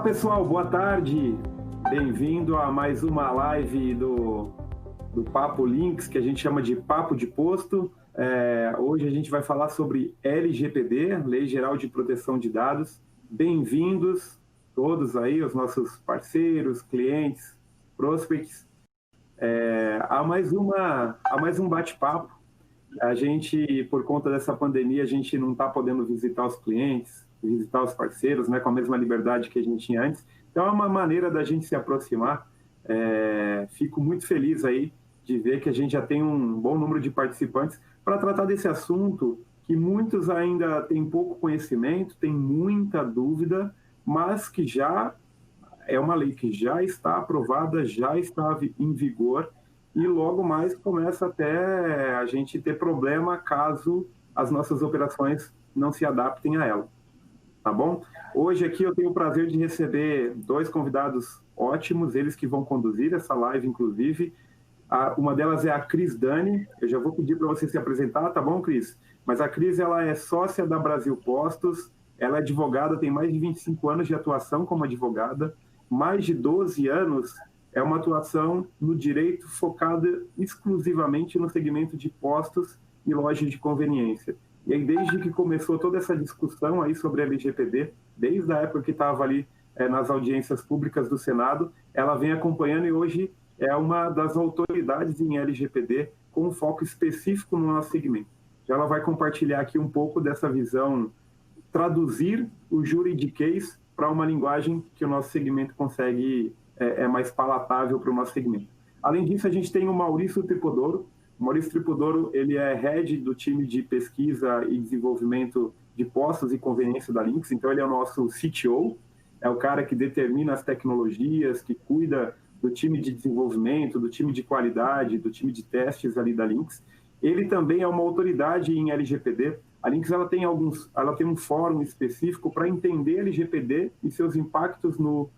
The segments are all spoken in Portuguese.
pessoal, boa tarde. Bem-vindo a mais uma live do Papo Links, que a gente chama de Papo de Posto. Hoje a gente vai falar sobre LGPD, Lei Geral de Proteção de Dados. Bem-vindos todos aí, os nossos parceiros, clientes, prospects, a mais um bate-papo. A gente, por conta dessa pandemia, a gente não está podendo visitar os clientes, visitar os parceiros, né, com a mesma liberdade que a gente tinha antes. Então, é uma maneira da gente se aproximar. Fico muito feliz aí de ver que a gente já tem um bom número de participantes para tratar desse assunto que muitos ainda têm pouco conhecimento, têm muita dúvida, mas que já é uma lei que já está aprovada, já está em vigor e logo mais começa até a gente ter problema caso as nossas operações não se adaptem a ela. Tá bom? Hoje aqui eu tenho o prazer de receber dois convidados ótimos, eles que vão conduzir essa live, inclusive. Uma delas é a Cris Dani. Eu já vou pedir para você se apresentar, tá bom, Cris? Mas a Cris, ela é sócia da Brasil Postos, ela é advogada, tem mais de 25 anos de atuação como advogada, mais de 12 anos é uma atuação no direito focada exclusivamente no segmento de postos e lojas de conveniência. E aí, desde que começou toda essa discussão aí sobre a LGPD, desde a época que estava ali nas audiências públicas do Senado, ela vem acompanhando e hoje é uma das autoridades em LGPD com um foco específico no nosso segmento. Ela vai compartilhar aqui um pouco dessa visão, traduzir o juridiquês para uma linguagem que o nosso segmento consegue, é mais palatável para o nosso segmento. Além disso, a gente tem o Maurício Tripodoro. O Maurício Tripodoro, ele é head do time de pesquisa e desenvolvimento de postos e conveniência da Lynx, então ele é o nosso CTO, é o cara que determina as tecnologias, que cuida do time de desenvolvimento, do time de qualidade, do time de testes ali da Lynx. Ele também é uma autoridade em LGPD. A Lynx ela tem um fórum específico para entender LGPD e seus impactos no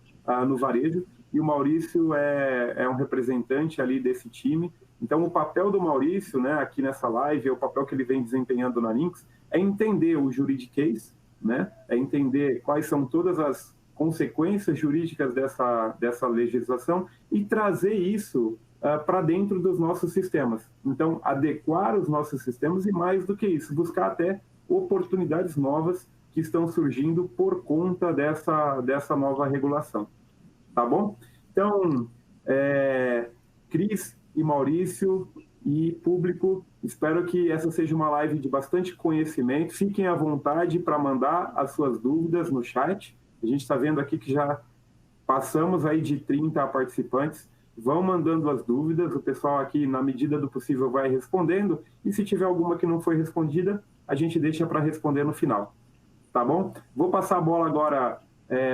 varejo, e o Maurício é um representante ali desse time. Então, o papel do Maurício, né, aqui nessa live, o papel que ele vem desempenhando na Lynx, é entender o juridiquês, né, é entender quais são todas as consequências jurídicas dessa legislação e trazer isso para dentro dos nossos sistemas. Então, adequar os nossos sistemas e, mais do que isso, buscar até oportunidades novas que estão surgindo por conta dessa nova regulação. Tá bom? Então, Cris e Maurício e público, espero que essa seja uma live de bastante conhecimento. Fiquem à vontade para mandar as suas dúvidas no chat. A gente está vendo aqui que já passamos aí de 30 participantes. Vão mandando as dúvidas, o pessoal aqui, na medida do possível, vai respondendo. E se tiver alguma que não foi respondida, a gente deixa para responder no final. Tá bom? Vou passar a bola agora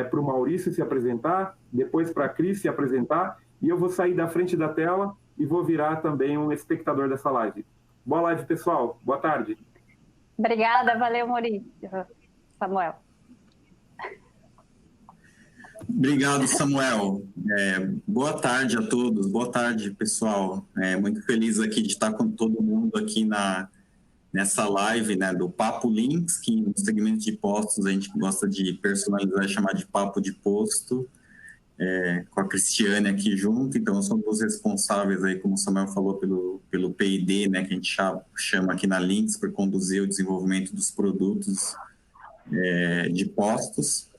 para o Maurício se apresentar, depois para a Cris se apresentar, e eu vou sair da frente da tela e vou virar também um espectador dessa live. Boa live, pessoal. Boa tarde. Obrigada, valeu, Maurício. Samuel. Obrigado, Samuel. Boa tarde a todos, boa tarde, pessoal. Muito feliz aqui de estar com todo mundo aqui nessa live, né, do Papo Links, que no segmento de postos a gente gosta de personalizar e chamar de Papo de Posto, com a Cristiane aqui junto. Então, somos os responsáveis, aí, como o Samuel falou, pelo P&D, né, que a gente chama aqui na Lynx, por conduzir o desenvolvimento dos produtos de postos.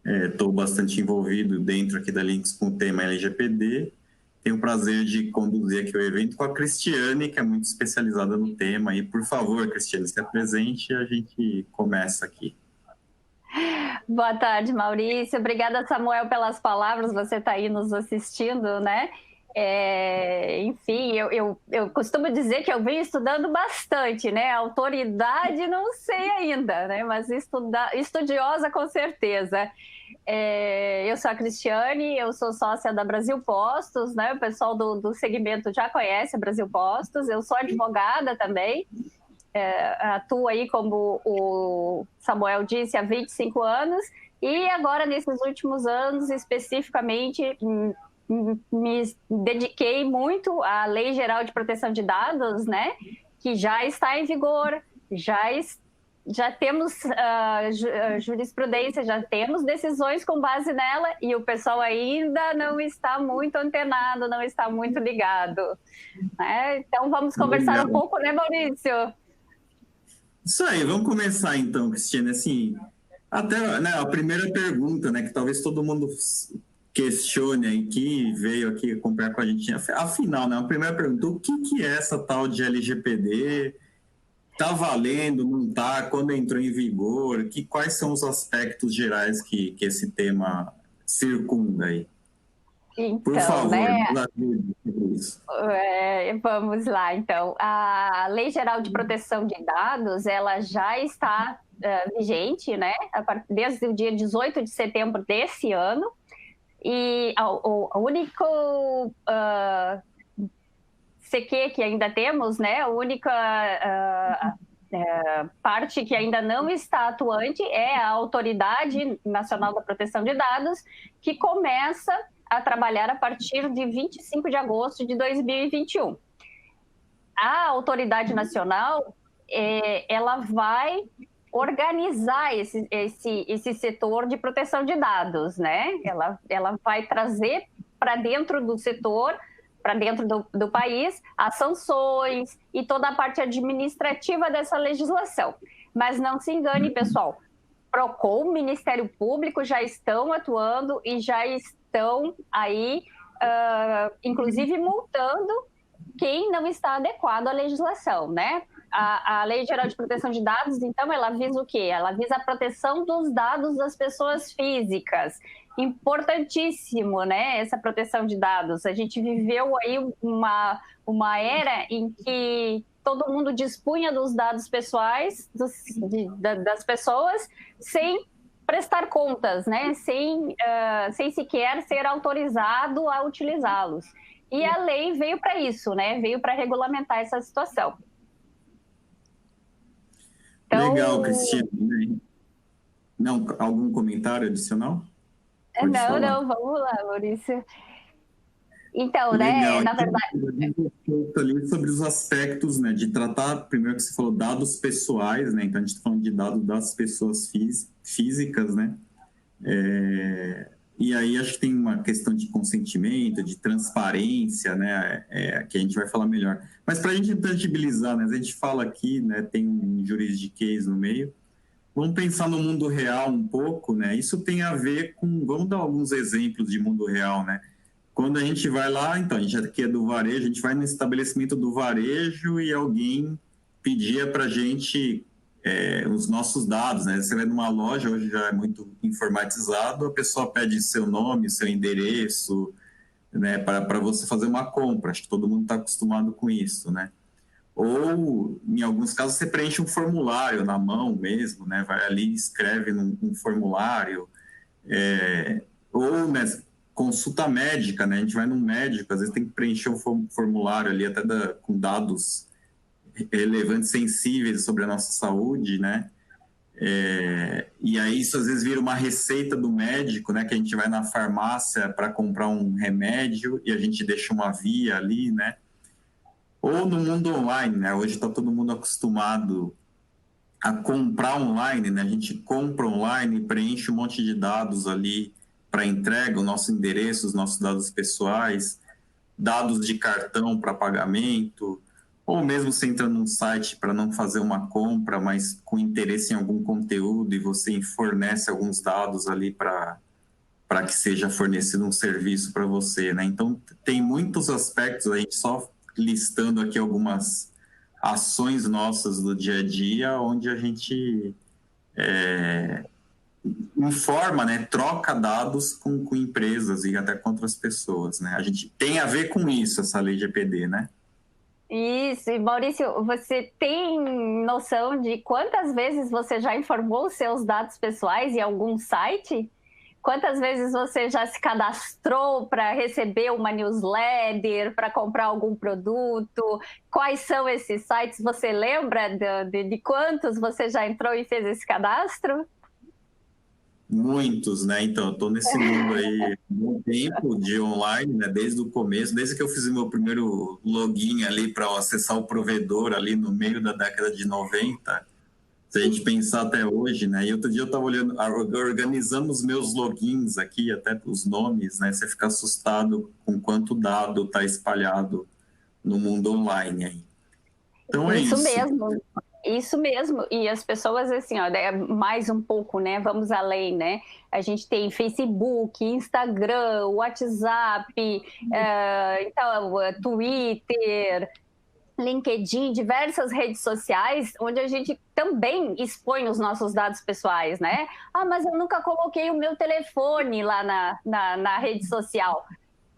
Estou bastante envolvido dentro aqui da Lynx com o tema LGPD. Tenho o prazer de conduzir aqui o evento com a Cristiane, que é muito especializada no tema. E, por favor, Cristiane, se apresente e a gente começa aqui. Boa tarde, Maurício. Obrigada, Samuel, pelas palavras. Você está aí nos assistindo, né? Enfim, eu costumo dizer que eu venho estudando bastante, né? Autoridade não sei ainda, né? Mas estudiosa com certeza. Eu sou a Cristiane, eu sou sócia da Brasil Postos, né? O pessoal do segmento já conhece a Brasil Postos. Eu sou advogada também, atuo aí, como o Samuel disse, há 25 anos, e agora, nesses últimos anos, especificamente, me dediquei muito à Lei Geral de Proteção de Dados, né? Que já está em vigor, já temos jurisprudência, já temos decisões com base nela e o pessoal ainda não está muito antenado, não está muito ligado, né? Então vamos conversar um pouco, né, Maurício? Isso aí, vamos começar então, Cristiane, assim, até, né, a primeira pergunta, né, que talvez todo mundo questione aí, que veio aqui acompanhar com a gente, afinal, né, a primeira pergunta, o que é essa tal de LGPD? Tá valendo, não tá? Quando entrou em vigor? Quais são os aspectos gerais que esse tema circunda aí? Então, por favor, né? nos ajude sobre isso. Vamos lá, então. A Lei Geral de Proteção de Dados, ela já está vigente, né? Desde o dia 18 de setembro desse ano. E o único CQ que ainda temos, né? A única parte que ainda não está atuante é a Autoridade Nacional da Proteção de Dados, que começa a trabalhar a partir de 25 de agosto de 2021. A Autoridade Nacional, ela vai organizar esse setor de proteção de dados, né? Ela vai trazer para dentro do setor, para dentro do país, as sanções e toda a parte administrativa dessa legislação. Mas não se engane, pessoal, PROCON, Ministério Público já estão atuando e já estão aí, inclusive, multando quem não está adequado à legislação, né? A Lei Geral de Proteção de Dados, então, ela visa o quê? Ela visa a proteção dos dados das pessoas físicas. Importantíssimo, né? Essa proteção de dados. A gente viveu aí uma era em que todo mundo dispunha dos dados pessoais das pessoas sem prestar contas, né? Sem sequer ser autorizado a utilizá-los. E a lei veio para isso, né? Veio para regulamentar essa situação. Então... Legal, Cristiane. Não, algum comentário adicional? Não, vamos lá, Maurício. Então, legal. Né, na verdade... ali sobre os aspectos, né, de tratar, primeiro que você falou, dados pessoais, né, então a gente está falando de dados das pessoas físicas, né, e aí acho que tem uma questão de consentimento, de transparência, né, que a gente vai falar melhor. Mas para a gente tangibilizar, né, a gente fala aqui, né, tem um juridiquês no meio, vamos pensar no mundo real um pouco, né, isso tem a ver com, vamos dar alguns exemplos de mundo real, né, quando a gente vai lá, então, a gente aqui é do varejo, a gente vai no estabelecimento do varejo e alguém pedia para a gente os nossos dados, né? Você vai numa loja, hoje já é muito informatizado, a pessoa pede seu nome, seu endereço, né? Para você fazer uma compra. Acho que todo mundo está acostumado com isso, né? Ou, em alguns casos, você preenche um formulário na mão mesmo, né? Vai ali e escreve num formulário. Ou, né? Consulta médica, né? A gente vai num médico, às vezes tem que preencher um formulário ali, até com dados relevantes, sensíveis sobre a nossa saúde, né? E aí isso às vezes vira uma receita do médico, né? Que a gente vai na farmácia para comprar um remédio e a gente deixa uma via ali, né? Ou no mundo online, né? Hoje está todo mundo acostumado a comprar online, né? A gente compra online, preenche um monte de dados ali para entrega, o nosso endereço, os nossos dados pessoais, dados de cartão para pagamento, ou mesmo você entra num site para não fazer uma compra, mas com interesse em algum conteúdo e você fornece alguns dados ali para que seja fornecido um serviço para você, né? Então, tem muitos aspectos, a gente só listando aqui algumas ações nossas do dia a dia, onde a gente informa, né, troca dados com empresas e até com outras pessoas, né? A gente tem a ver com isso, essa lei GPD, né? Isso, e Maurício, você tem noção de quantas vezes você já informou os seus dados pessoais em algum site? Quantas vezes você já se cadastrou para receber uma newsletter, para comprar algum produto? Quais são esses sites? Você lembra de quantos você já entrou e fez esse cadastro? Muitos, né? Então, eu estou nesse mundo aí há um tempo de online, né? Desde o começo, desde que eu fiz o meu primeiro login ali para acessar o provedor ali no meio da década de 90. Se a gente pensar até hoje, né? E outro dia eu estava olhando, organizando os meus logins aqui, até os nomes, né? Você fica assustado com quanto dado está espalhado no mundo online aí. Então é isso. Isso mesmo. E as pessoas, assim, ó, mais um pouco, né? Vamos além, né? A gente tem Facebook, Instagram, WhatsApp, então, Twitter, LinkedIn, diversas redes sociais, onde a gente também expõe os nossos dados pessoais, né? Ah, mas eu nunca coloquei o meu telefone lá na rede social.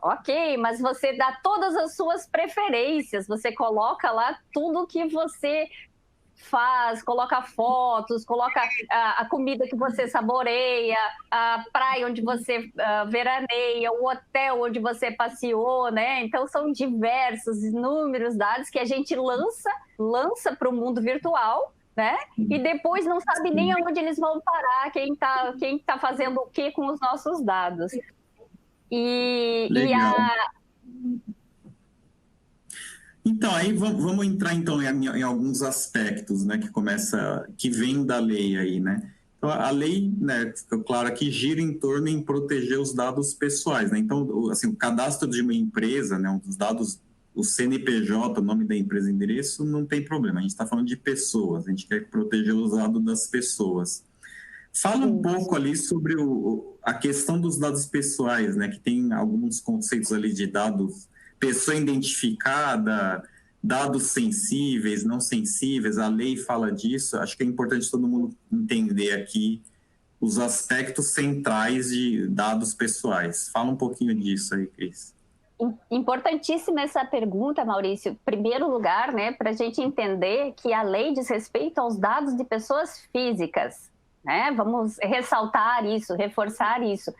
Ok, mas você dá todas as suas preferências, você coloca lá tudo que você faz, coloca fotos, coloca a comida que você saboreia, a praia onde você veraneia, o hotel onde você passeou, né? Então são diversos, inúmeros dados que a gente lança para o mundo virtual, né? E depois não sabe nem aonde eles vão parar, quem tá fazendo o que com os nossos dados. Então, aí vamos entrar então em alguns aspectos, né, que vem da lei aí, né? Então, a lei, né, fica claro que gira em torno em proteger os dados pessoais, né? Então, assim, o cadastro de uma empresa, né, os dados, o CNPJ, o nome da empresa, endereço, não tem problema. A gente está falando de pessoas, a gente quer proteger os dados das pessoas. Fala um pouco ali sobre a questão dos dados pessoais, né? Que tem alguns conceitos ali de dados, pessoa identificada, dados sensíveis, não sensíveis, a lei fala disso. Acho que é importante todo mundo entender aqui os aspectos centrais de dados pessoais. Fala um pouquinho disso aí, Cris. Importantíssima essa pergunta, Maurício. Em primeiro lugar, né, para a gente entender que a lei diz respeito aos dados de pessoas físicas, né? Vamos ressaltar isso, reforçar isso.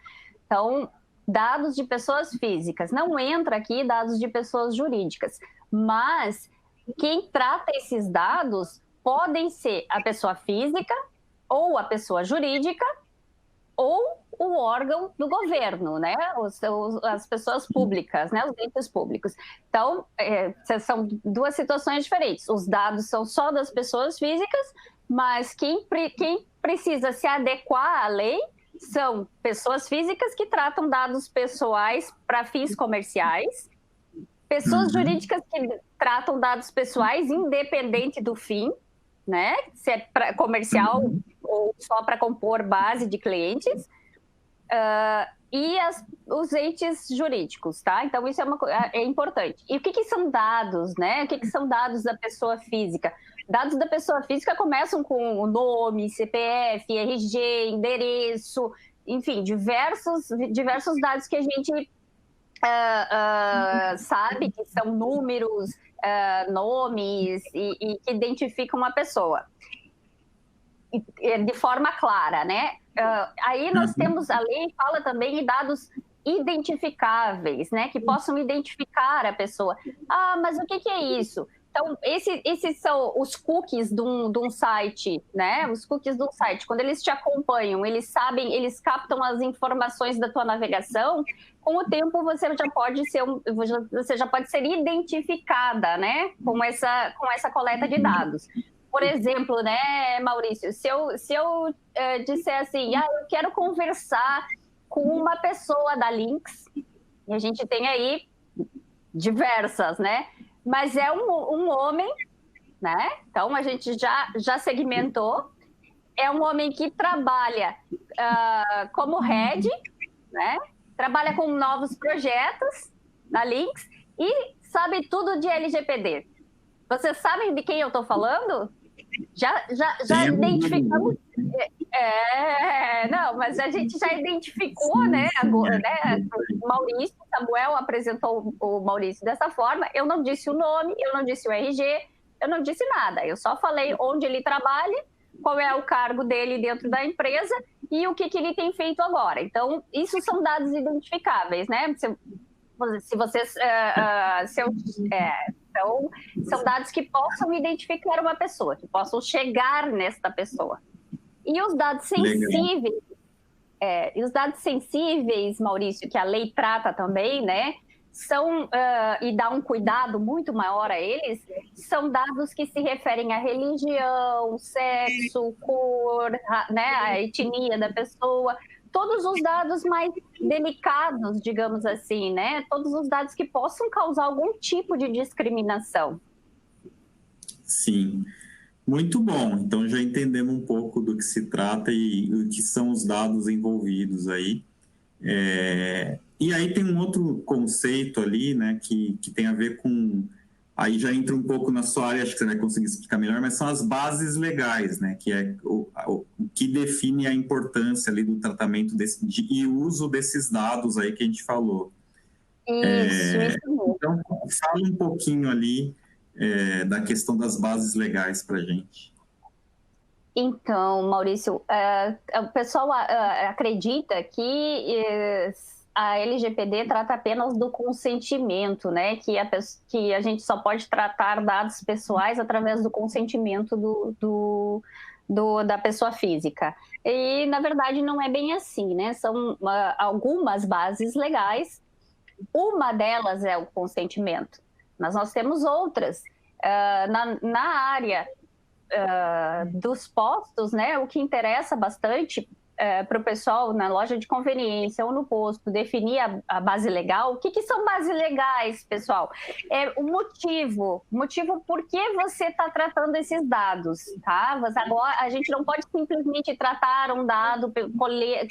Então, dados de pessoas físicas. Não entra aqui dados de pessoas jurídicas, mas quem trata esses dados podem ser a pessoa física ou a pessoa jurídica ou o órgão do governo, né? As pessoas públicas, né? Os entes públicos. Então, são duas situações diferentes. Os dados são só das pessoas físicas, mas quem precisa se adequar à lei são pessoas físicas que tratam dados pessoais para fins comerciais, pessoas jurídicas que tratam dados pessoais independente do fim, né? Se é comercial ou só para compor base de clientes, e os entes jurídicos, tá? Então isso é importante. E o que são dados, né? O que são dados da pessoa física? Dados da pessoa física começam com o nome, CPF, RG, endereço, enfim, diversos dados que a gente sabe que são números, nomes e que identificam uma pessoa de forma clara, né? Aí nós temos, a lei fala também em dados identificáveis, né? Que possam identificar a pessoa. Ah, mas o que é isso? Então, esses são os cookies de um site, né? Os cookies de um site. Quando eles te acompanham, eles captam as informações da tua navegação. Com o tempo, você já pode ser identificada, né? Com essa coleta de dados. Por exemplo, né, Maurício, se eu disser assim, eu quero conversar com uma pessoa da Lynx, e a gente tem aí diversas, né? Mas é um homem, né? Então a gente já segmentou. É um homem que trabalha como head, né? Trabalha com novos projetos da Lynx e sabe tudo de LGPD. Vocês sabem de quem eu estou falando? Já identificamos. Não, mas a gente já identificou, né? O Maurício, Samuel apresentou o Maurício dessa forma. Eu não disse o nome, eu não disse o RG, eu não disse nada. Eu só falei onde ele trabalha, qual é o cargo dele dentro da empresa e o que ele tem feito agora. Então, isso são dados identificáveis, né? Então, são dados que possam identificar uma pessoa, que possam chegar nesta pessoa. E os dados sensíveis, Maurício, que a lei trata também, né? e dá um cuidado muito maior a eles, são dados que se referem à religião, sexo, cor, né, a etnia da pessoa, todos os dados mais delicados, digamos assim, né, todos os dados que possam causar algum tipo de discriminação. Sim, muito bom. Então já entendemos um pouco do que se trata e o que são os dados envolvidos aí. E aí tem um outro conceito ali, né, que tem a ver com... Aí já entra um pouco na sua área, acho que você vai conseguir explicar melhor, mas são as bases legais, né, que é o que define a importância ali do tratamento e uso desses dados aí que a gente falou. Isso mesmo. Então, fala um pouquinho ali da questão das bases legais para a gente. Então, Maurício, o pessoal acredita que a LGPD trata apenas do consentimento, né? Que a gente só pode tratar dados pessoais através do consentimento da pessoa física. E, na verdade, não é bem assim, né? São algumas bases legais. Uma delas é o consentimento, mas nós temos outras. Na área dos postos, né, o que interessa bastante para o pessoal na loja de conveniência ou no posto definir a base legal. O que são bases legais, pessoal? É o motivo por que você está tratando esses dados, tá? Agora, a gente não pode simplesmente tratar um dado,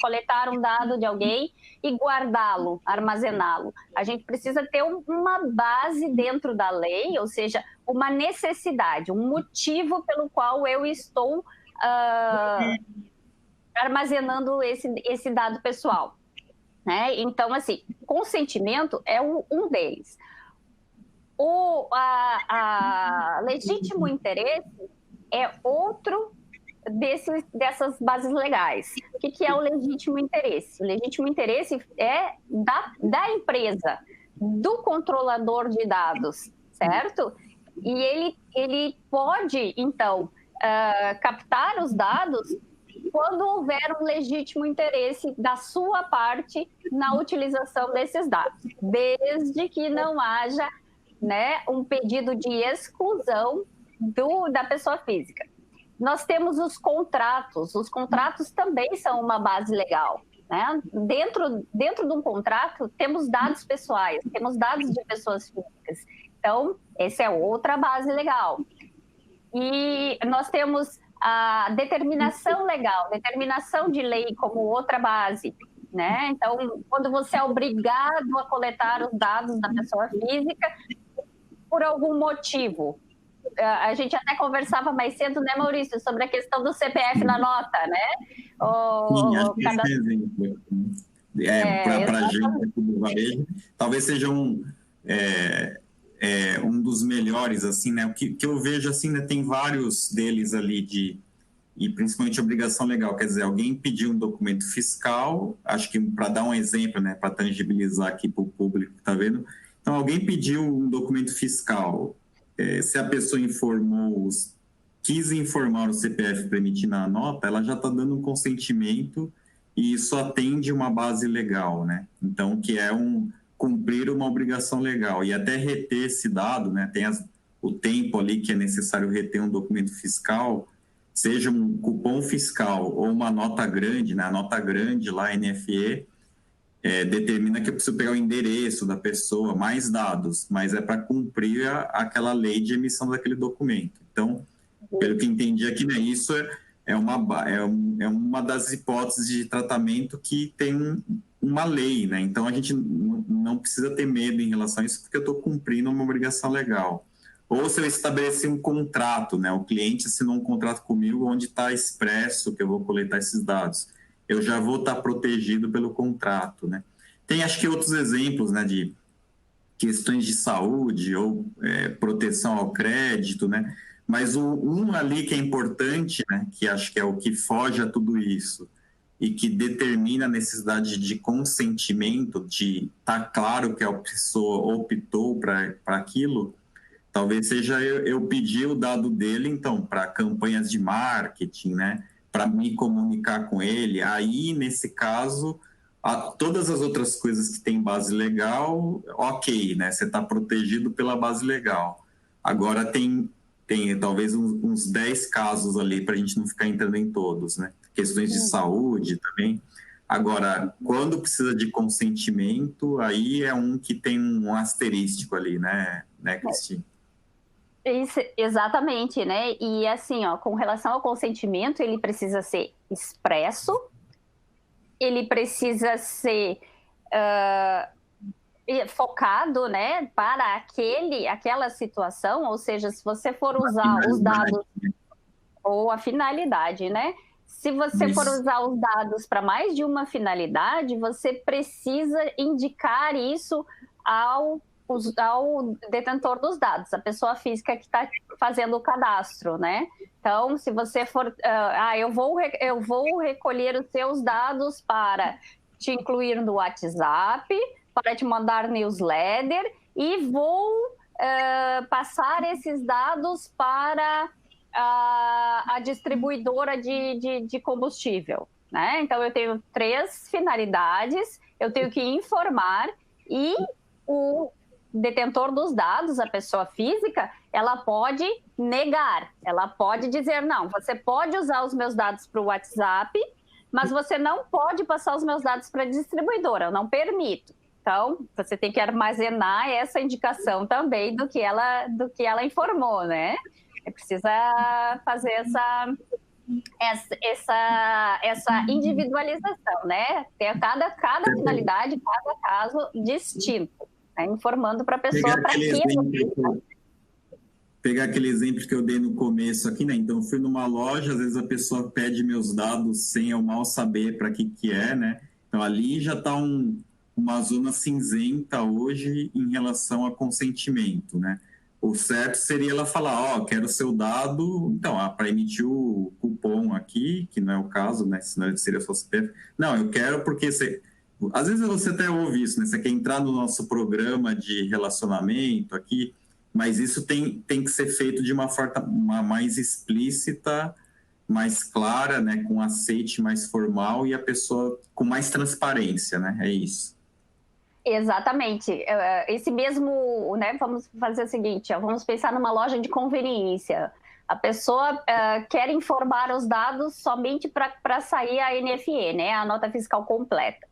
coletar um dado de alguém e guardá-lo, armazená-lo. A gente precisa ter uma base dentro da lei, ou seja, uma necessidade, um motivo pelo qual eu estou armazenando esse dado pessoal, né? Então, assim, consentimento é um deles. A legítimo interesse é outro dessas bases legais. O que é o legítimo interesse? O legítimo interesse é da empresa, do controlador de dados, certo? E ele pode, então, captar os dados quando houver um legítimo interesse da sua parte na utilização desses dados, desde que não haja, né, um pedido de exclusão da pessoa física. Nós temos os contratos também são uma base legal, né? Dentro de um contrato, temos dados pessoais, temos dados de pessoas físicas. Então, essa é outra base legal. E nós temos a determinação legal, determinação de lei como outra base, né? Então, quando você é obrigado a coletar os dados da pessoa física por algum motivo. A gente até conversava mais cedo, né, Maurício, sobre a questão do CPF na nota, né? Sim, acho que esse é exemplo. Para a gente aqui do varejo, talvez seja um dos melhores, assim, né? O que eu vejo, assim, né, tem vários deles ali e principalmente obrigação legal, quer dizer, alguém pediu um documento fiscal, acho que para dar um exemplo, né, para tangibilizar aqui para o público que está vendo, então alguém pediu um documento fiscal, se a pessoa quis informar o CPF para emitir na nota, ela já está dando um consentimento e isso atende uma base legal, né? Então, que é cumprir uma obrigação legal e até reter esse dado, né? Tem o tempo ali que é necessário reter um documento fiscal, seja um cupom fiscal ou uma nota grande, né? A nota grande lá, NFE, determina que eu preciso pegar o endereço da pessoa, mais dados, mas é para cumprir aquela lei de emissão daquele documento. Então, pelo que entendi aqui, né, isso é uma das hipóteses de tratamento que tem uma lei, né? Então, a gente não precisa ter medo em relação a isso, porque eu estou cumprindo uma obrigação legal. Ou se eu estabelecer um contrato, né? O cliente assinou um contrato comigo onde está expresso que eu vou coletar esses dados. Eu já vou estar protegido pelo contrato, né? Tem, acho que, outros exemplos, né, de questões de saúde ou proteção ao crédito, né? Mas um ali que é importante, né, que acho que é o que foge a tudo isso e que determina a necessidade de consentimento, de estar claro que a pessoa optou para aquilo, talvez seja eu pedir o dado dele, então, para campanhas de marketing, né? Para me comunicar com ele. Aí, nesse caso, Todas as outras coisas que têm base legal, ok, né? Você está protegido pela base legal. Agora tem talvez uns 10 casos ali para a gente não ficar entrando em todos, né? Questões de saúde também. Agora, quando precisa de consentimento, aí é um que tem um asterístico ali, né, Cristina? Isso, exatamente, né? E assim, ó, com relação ao consentimento, ele precisa ser expresso, ele precisa ser focado, né, para aquela situação, ou seja, se você for usar os dados ou a finalidade, né? Se você for usar os dados para mais de uma finalidade, você precisa indicar isso ao detentor dos dados, a pessoa física que está fazendo o cadastro, né? Então, se você for... eu vou recolher os seus dados para te incluir no WhatsApp, para te mandar newsletter e vou passar esses dados para a distribuidora de combustível, né? Então, eu tenho 3 finalidades, eu tenho que informar e o detentor dos dados, a pessoa física, ela pode negar, ela pode dizer, não, você pode usar os meus dados para o WhatsApp, mas você não pode passar os meus dados para a distribuidora, eu não permito. Então, você tem que armazenar essa indicação também do que ela informou, né? Precisa fazer essa individualização, né? Ter cada finalidade, cada caso distinto, né? Informando para a pessoa para que... Pegar aquele exemplo que eu dei no começo aqui, né? Então, eu fui numa loja, às vezes a pessoa pede meus dados sem eu mal saber para que é, né? Então, ali já está uma zona cinzenta hoje em relação a consentimento, né? O certo seria ela falar, quero o seu dado, então, para emitir o cupom aqui, que não é o caso, né? Senão seria só CPF. Não, eu quero porque você... Às vezes você até ouve isso, né? Você quer entrar no nosso programa de relacionamento aqui, mas isso tem que ser feito de uma forma mais explícita, mais clara, né? Com aceite mais formal e a pessoa com mais transparência, né? É isso. Exatamente. Esse mesmo, né? Vamos fazer o seguinte, vamos pensar numa loja de conveniência. A pessoa quer informar os dados somente para sair a NFE, né? A nota fiscal completa.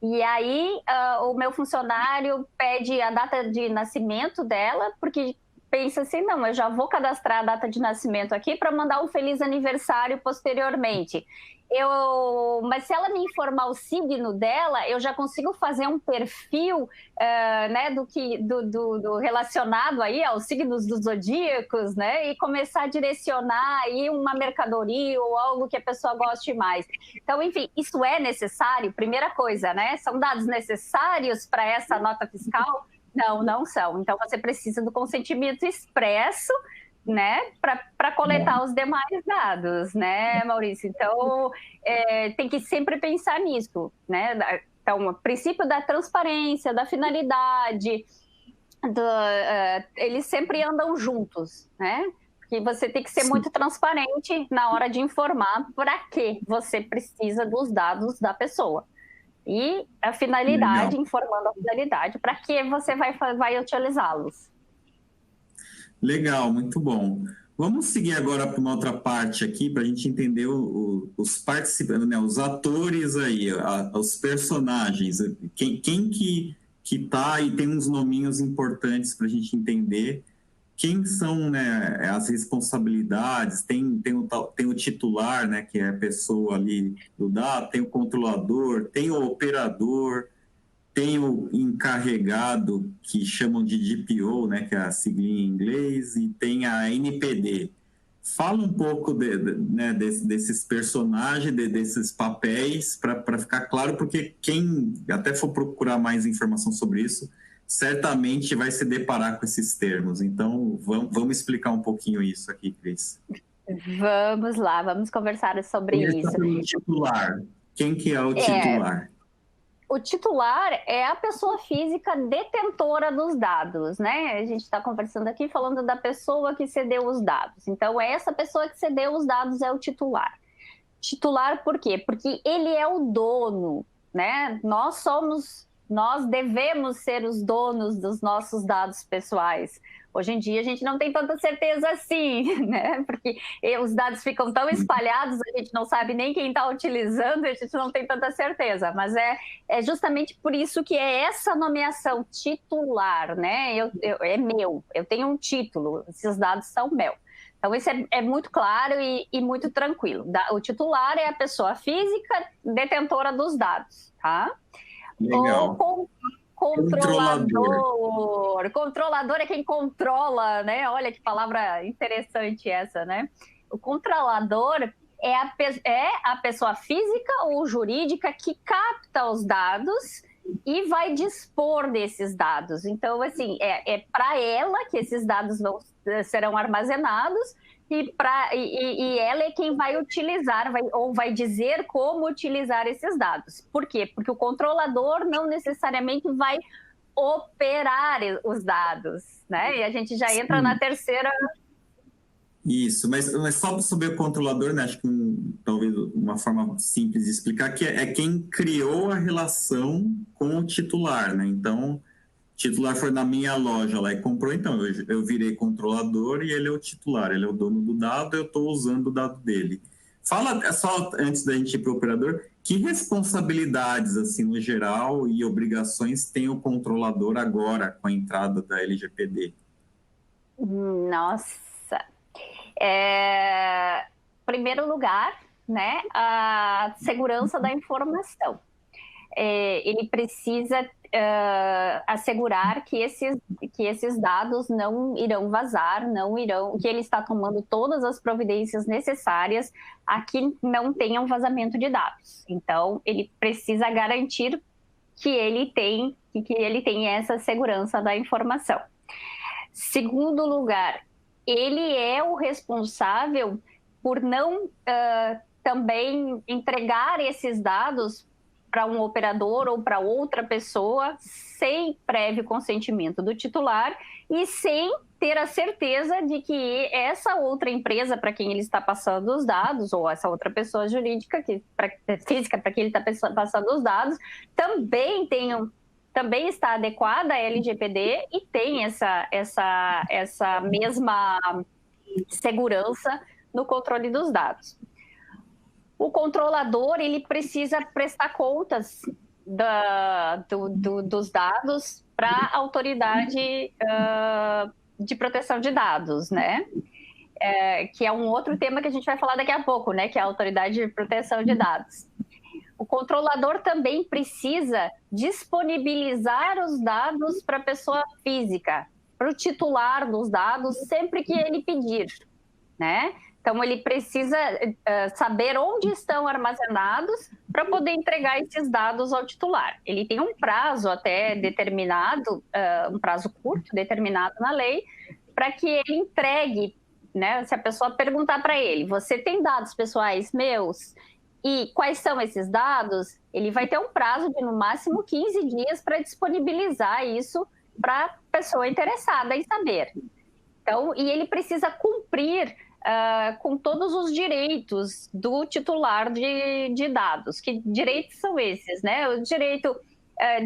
E aí o meu funcionário pede a data de nascimento dela, porque pensa assim, não, eu já vou cadastrar a data de nascimento aqui para mandar um feliz aniversário posteriormente. Mas se ela me informar o signo dela, eu já consigo fazer um perfil né, do relacionado aí aos signos dos zodíacos, né, e começar a direcionar aí uma mercadoria ou algo que a pessoa goste mais. Então, enfim, isso é necessário? Primeira coisa, né? São dados necessários para essa nota fiscal? Não, não são. Então, você precisa do consentimento expresso, né, para coletar os demais dados, né, Maurício? Então, tem que sempre pensar nisso, né? Então, o princípio da transparência, da finalidade, eles sempre andam juntos, né? Porque você tem que ser muito transparente na hora de informar para que você precisa dos dados da pessoa. E a finalidade, informando a finalidade, para que você vai utilizá-los. Legal, muito bom. Vamos seguir agora para uma outra parte aqui, para a gente entender os participantes, né, os atores aí, os personagens, quem que tá e tem uns nominhos importantes para a gente entender quem são, né, as responsabilidades, tem o titular, né, que é a pessoa ali do dado, tem o controlador, tem o operador, tem o encarregado, que chamam de DPO, né, que é a siglinha em inglês, e tem a NPD. Fala um pouco né, desses personagens, desses papéis, para ficar claro, porque quem até for procurar mais informação sobre isso, certamente vai se deparar com esses termos. Então, vamos explicar um pouquinho isso aqui, Cris. Vamos lá, vamos conversar sobre isso. O titular. Quem que é o titular? O titular é a pessoa física detentora dos dados, né? A gente está conversando aqui falando da pessoa que cedeu os dados. Então, essa pessoa que cedeu os dados é o titular. Titular por quê? Porque ele é o dono né? Nós devemos ser os donos dos nossos dados pessoais. Hoje em dia a gente não tem tanta certeza assim, né? Porque os dados ficam tão espalhados, a gente não sabe nem quem está utilizando, a gente não tem tanta certeza. Mas é justamente por isso que é essa nomeação titular, né? É meu, eu tenho um título, esses dados são meus. Então, isso é muito claro e muito tranquilo. O titular é a pessoa física detentora dos dados, tá? Legal. O controlador. Controlador é quem controla, né? Olha que palavra interessante essa, né? O controlador é a pessoa física ou jurídica que capta os dados e vai dispor desses dados. Então, assim, é para ela que esses dados serão armazenados e ela é quem vai utilizar ou vai dizer como utilizar esses dados. Por quê? Porque o controlador não necessariamente vai operar os dados, né? E a gente já entra na terceira... Isso, mas só sobre o controlador, né? Acho que talvez uma forma simples de explicar que é quem criou a relação com o titular, né? Então, o titular foi na minha loja lá e comprou, então eu virei controlador e ele é o titular, ele é o dono do dado, eu estou usando o dado dele. Fala só antes da gente ir para o operador, que responsabilidades, assim, no geral, e obrigações tem o controlador agora com a entrada da LGPD? Nossa! Primeiro lugar, né, a segurança da informação. Ele precisa assegurar que esses dados não irão vazar, que ele está tomando todas as providências necessárias a que não tenham vazamento de dados. Então, ele precisa garantir que ele tem essa segurança da informação. Segundo lugar, ele é o responsável por não também entregar esses dados para um operador ou para outra pessoa sem prévio consentimento do titular e sem ter a certeza de que essa outra empresa para quem ele está passando os dados, ou essa outra pessoa jurídica, física para quem ele está passando os dados, também está adequada à LGPD e tem essa mesma segurança no controle dos dados. O controlador, ele precisa prestar contas dos dados para a autoridade de proteção de dados, né? Que é um outro tema que a gente vai falar daqui a pouco, né? Que é a autoridade de proteção de dados. O controlador também precisa disponibilizar os dados para a pessoa física, para o titular dos dados, sempre que ele pedir, né? Então, ele precisa saber onde estão armazenados para poder entregar esses dados ao titular. Ele tem um prazo até determinado, um prazo curto, determinado na lei, para que ele entregue, né? Se a pessoa perguntar para ele, você tem dados pessoais meus? E quais são esses dados? Ele vai ter um prazo de, no máximo, 15 dias para disponibilizar isso para a pessoa interessada em saber. Então, e ele precisa cumprir com todos os direitos do titular de dados. Que direitos são esses, né? O direito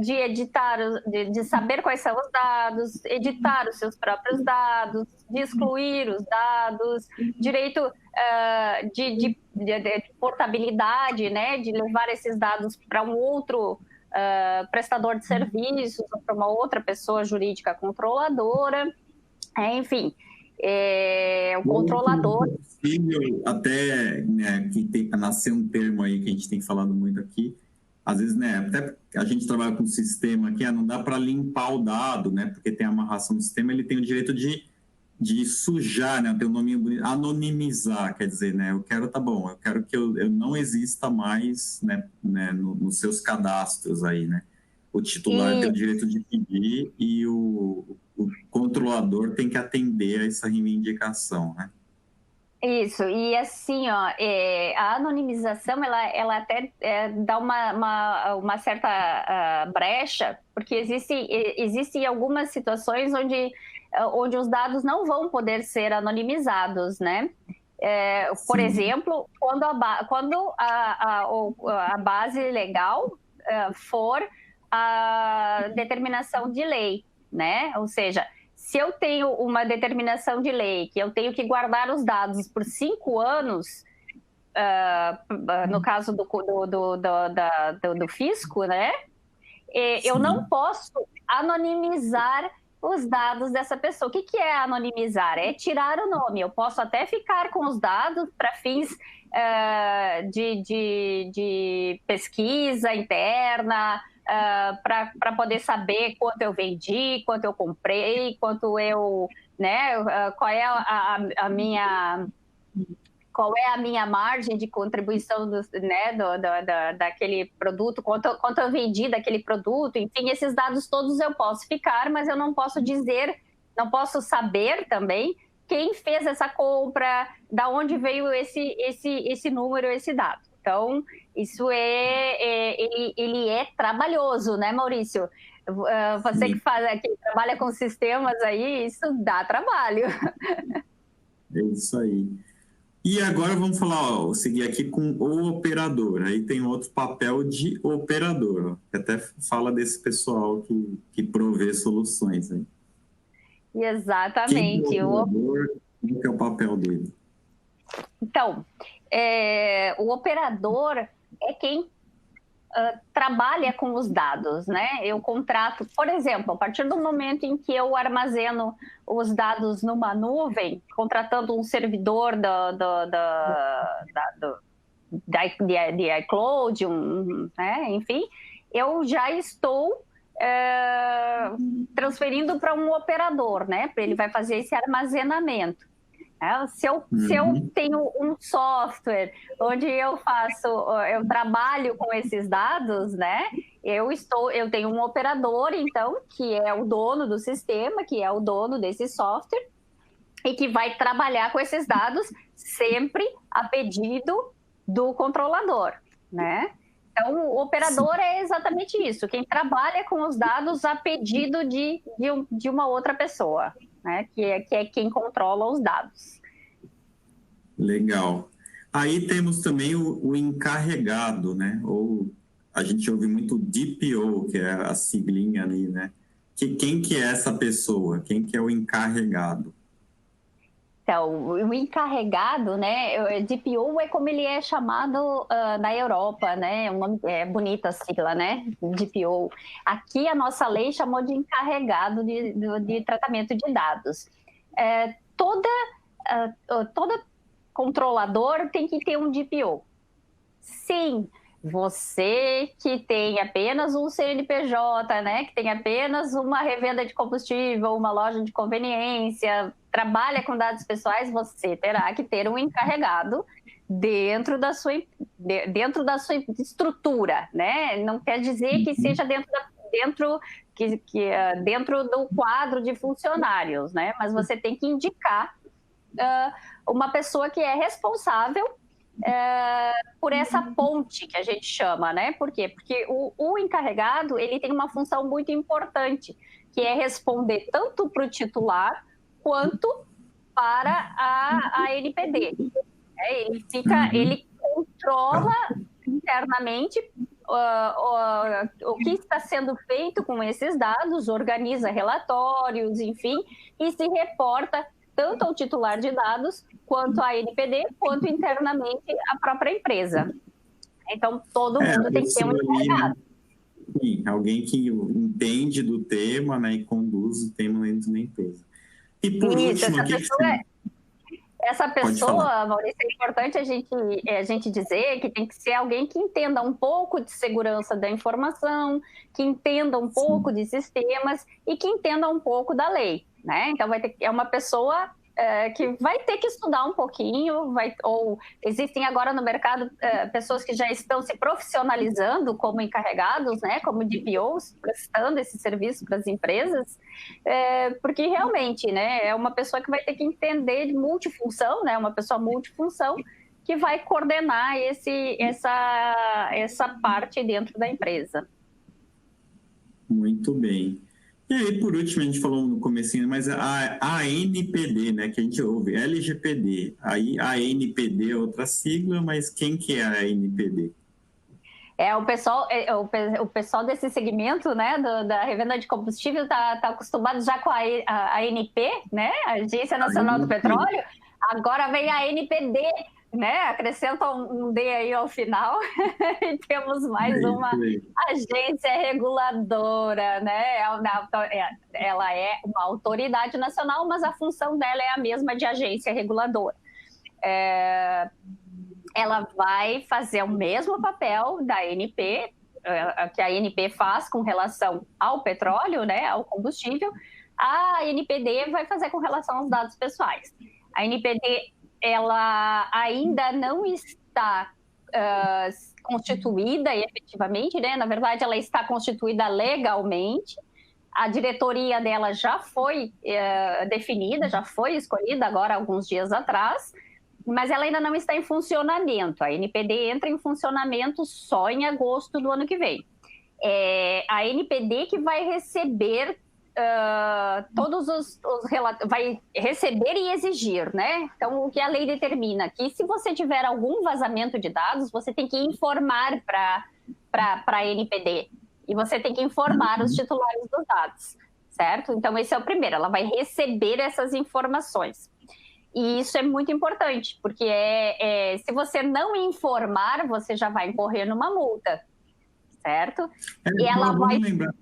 de editar, de saber quais são os dados, editar os seus próprios dados, de excluir os dados, direito de portabilidade, né? De levar esses dados para um outro prestador de serviços, ou para uma outra pessoa jurídica controladora, enfim. O controlador... Até, né, que nascer um termo aí que a gente tem falado muito aqui, às vezes, né, até a gente trabalha com um sistema que não dá para limpar o dado, né, porque tem a amarração do sistema, ele tem o direito de sujar, né, tem um nome bonito, anonimizar, quer dizer, né, eu quero que eu não exista mais, né, nos seus cadastros aí, né, o titular tem o direito de pedir e o controlador tem que atender a essa reivindicação, né? Isso, e assim, ó, a anonimização, ela até dá uma certa brecha, porque existem algumas situações onde os dados não vão poder ser anonimizados, né? Por exemplo, quando a base legal for a determinação de lei, né? Ou seja, se eu tenho uma determinação de lei que eu tenho que guardar os dados por 5 anos, no caso do fisco, né? Eu não posso anonimizar os dados dessa pessoa. O que é anonimizar? É tirar o nome. Eu posso até ficar com os dados para fins de pesquisa interna, para poder saber quanto eu vendi, quanto eu comprei, quanto eu, né, qual é a minha... Qual é a minha margem de contribuição daquele produto, quanto eu vendi daquele produto, enfim, esses dados todos eu posso ficar, mas eu não posso dizer, não posso saber também quem fez essa compra, da onde veio esse número, esse dado. Então, isso ele é trabalhoso, né, Maurício? Você que trabalha com sistemas aí, isso dá trabalho. É isso aí. E agora vamos falar, seguir aqui com o operador. Aí tem outro papel de operador, que até fala desse pessoal que provê soluções. Aí. Exatamente. Quem é o operador, qual é o papel dele? Então, o operador é quem trabalha com os dados, né? Eu contrato, por exemplo, a partir do momento em que eu armazeno os dados numa nuvem, contratando um servidor de iCloud, né? Enfim, eu já estou transferindo para um operador, né? Ele vai fazer esse armazenamento. Se eu tenho um software onde eu trabalho com esses dados, né? Eu tenho um operador, então, que é o dono do sistema, que é o dono desse software, e que vai trabalhar com esses dados sempre a pedido do controlador, né? Então, o operador é exatamente isso, quem trabalha com os dados a pedido de uma outra pessoa, né? Que é quem controla os dados. Legal. Aí temos também o encarregado, né? Ou a gente ouve muito DPO, que é a siglinha ali, né? Quem que é essa pessoa? Quem que é o encarregado? Então, o encarregado, né? DPO é como ele é chamado na Europa, né? É bonita a sigla, né? DPO. Aqui a nossa lei chamou de encarregado de tratamento de dados. Toda controlador tem que ter um DPO. Sim, você que tem apenas um CNPJ, né? Que tem apenas uma revenda de combustível, uma loja de conveniência, trabalha com dados pessoais, você terá que ter um encarregado dentro da sua estrutura, né? Não quer dizer que seja dentro do quadro de funcionários, né? Mas você tem que indicar uma pessoa que é responsável por essa ponte que a gente chama, né? Por quê? Porque o encarregado, ele tem uma função muito importante, que é responder tanto para o titular quanto para a NPD. Ele controla internamente o que está sendo feito com esses dados, organiza relatórios, enfim, e se reporta tanto ao titular de dados, quanto à NPD, quanto internamente à própria empresa. Então, todo mundo tem que ter um encarregado. Sim, alguém que entende do tema, né, e conduz o tema dentro da empresa. E por último, essa pessoa, Maurício, é importante a gente dizer que tem que ser alguém que entenda um pouco de segurança da informação, que entenda um pouco de sistemas e que entenda um pouco da lei, né? Então, é uma pessoa que vai ter que estudar um pouquinho, ou existem agora no mercado pessoas que já estão se profissionalizando como encarregados, né, como DPOs, prestando esse serviço para as empresas, porque realmente, né, é uma pessoa que vai ter que entender de multifunção, né, uma pessoa multifunção que vai coordenar essa parte dentro da empresa. Muito bem. E aí, por último, a gente falou no comecinho, mas a ANPD, né, que a gente ouve, LGPD. Aí a ANPD é outra sigla, mas quem que é a ANPD? O pessoal desse segmento, né, da revenda de combustível tá acostumado já com a ANP, né, a Agência Nacional do Petróleo. Agora vem a ANPD, né, acrescenta um D aí ao final e temos mais uma agência reguladora, né? Ela é uma autoridade nacional, mas a função dela é a mesma de agência reguladora. Ela vai fazer o mesmo papel da ANP, que a ANP faz com relação ao petróleo, né, ao combustível. A ANPD vai fazer com relação aos dados pessoais. A ANPD, ela ainda não está constituída efetivamente, né? Na verdade, ela está constituída legalmente. A diretoria dela já foi definida, já foi escolhida agora alguns dias atrás, mas ela ainda não está em funcionamento. A ANPD entra em funcionamento só em agosto do ano que vem. A ANPD que vai receber todos os relatos, vai receber e exigir, né? Então, o que a lei determina? Que se você tiver algum vazamento de dados, você tem que informar para a ANPD. E você tem que informar os titulares dos dados, certo? Então, esse é o primeiro. Ela vai receber essas informações. E isso é muito importante, porque se você não informar, você já vai incorrer numa multa, certo? E ela vai lembrar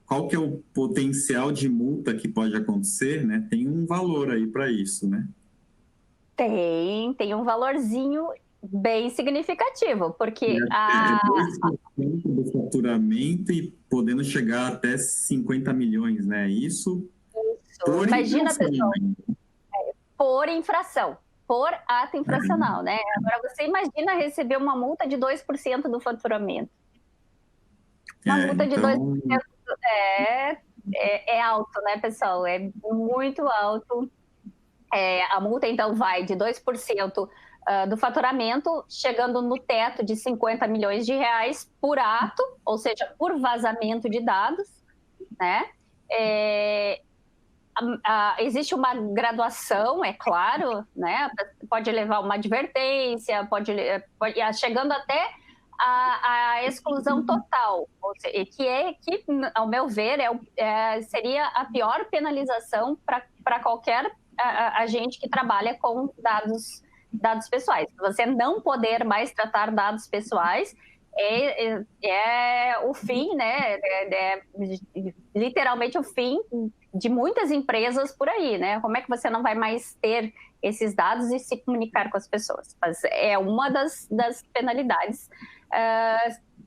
qual que é o potencial de multa que pode acontecer, né? Tem um valor aí para isso, né? Tem um valorzinho bem significativo, porque 2% do faturamento e podendo chegar até 50 milhões, né? Isso. Imagina, pessoal, por infração, por ato infracional, né? Agora, você imagina receber uma multa de 2% do faturamento. Uma multa de 2% é alto, né, pessoal? É muito alto. A multa, então, vai de 2% do faturamento, chegando no teto de 50 milhões de reais por ato, ou seja, por vazamento de dados, né? Existe uma graduação, é claro, né? Pode levar uma advertência, chegando até a exclusão total, que, ao meu ver, seria a pior penalização para qualquer agente que trabalha com dados pessoais. Você não poder mais tratar dados pessoais é o fim, né? Literalmente o fim de muitas empresas por aí, né? Como é que você não vai mais ter esses dados e se comunicar com as pessoas? Mas é uma das penalidades.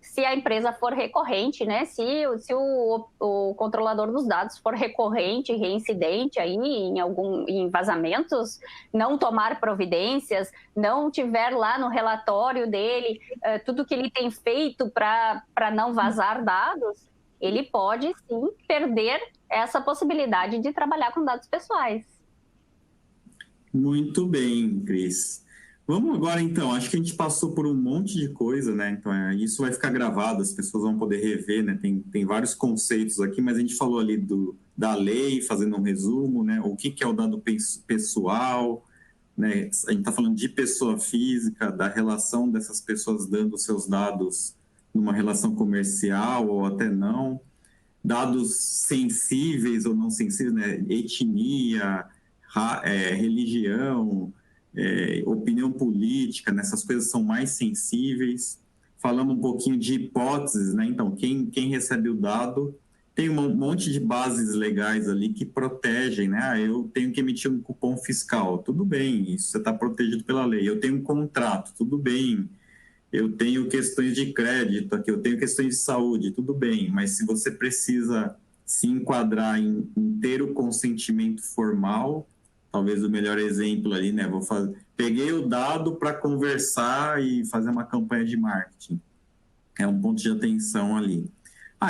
Se a empresa for recorrente, né? Se o controlador dos dados for recorrente, reincidente aí em vazamentos, não tomar providências, não tiver lá no relatório dele tudo que ele tem feito para não vazar dados, ele pode sim perder essa possibilidade de trabalhar com dados pessoais. Muito bem, Cris. Vamos agora, então, acho que a gente passou por um monte de coisa, né? Então, isso vai ficar gravado, as pessoas vão poder rever, né? Tem vários conceitos aqui, mas a gente falou ali da lei, fazendo um resumo, né? O que é o dado pessoal, né? A gente está falando de pessoa física, da relação dessas pessoas dando seus dados numa relação comercial ou até não, dados sensíveis ou não sensíveis, né? Etnia, religião, opinião política, né? Essas coisas são mais sensíveis. Falamos um pouquinho de hipóteses, né? Então, quem recebe o dado tem um monte de bases legais ali que protegem, né? Eu tenho que emitir um cupom fiscal, tudo bem, isso você está protegido pela lei. Eu tenho um contrato, tudo bem. Eu tenho questões de crédito aqui, eu tenho questões de saúde, tudo bem. Mas se você precisa se enquadrar em ter o consentimento formal, talvez o melhor exemplo ali, né? Peguei o dado para conversar e fazer uma campanha de marketing. É um ponto de atenção ali.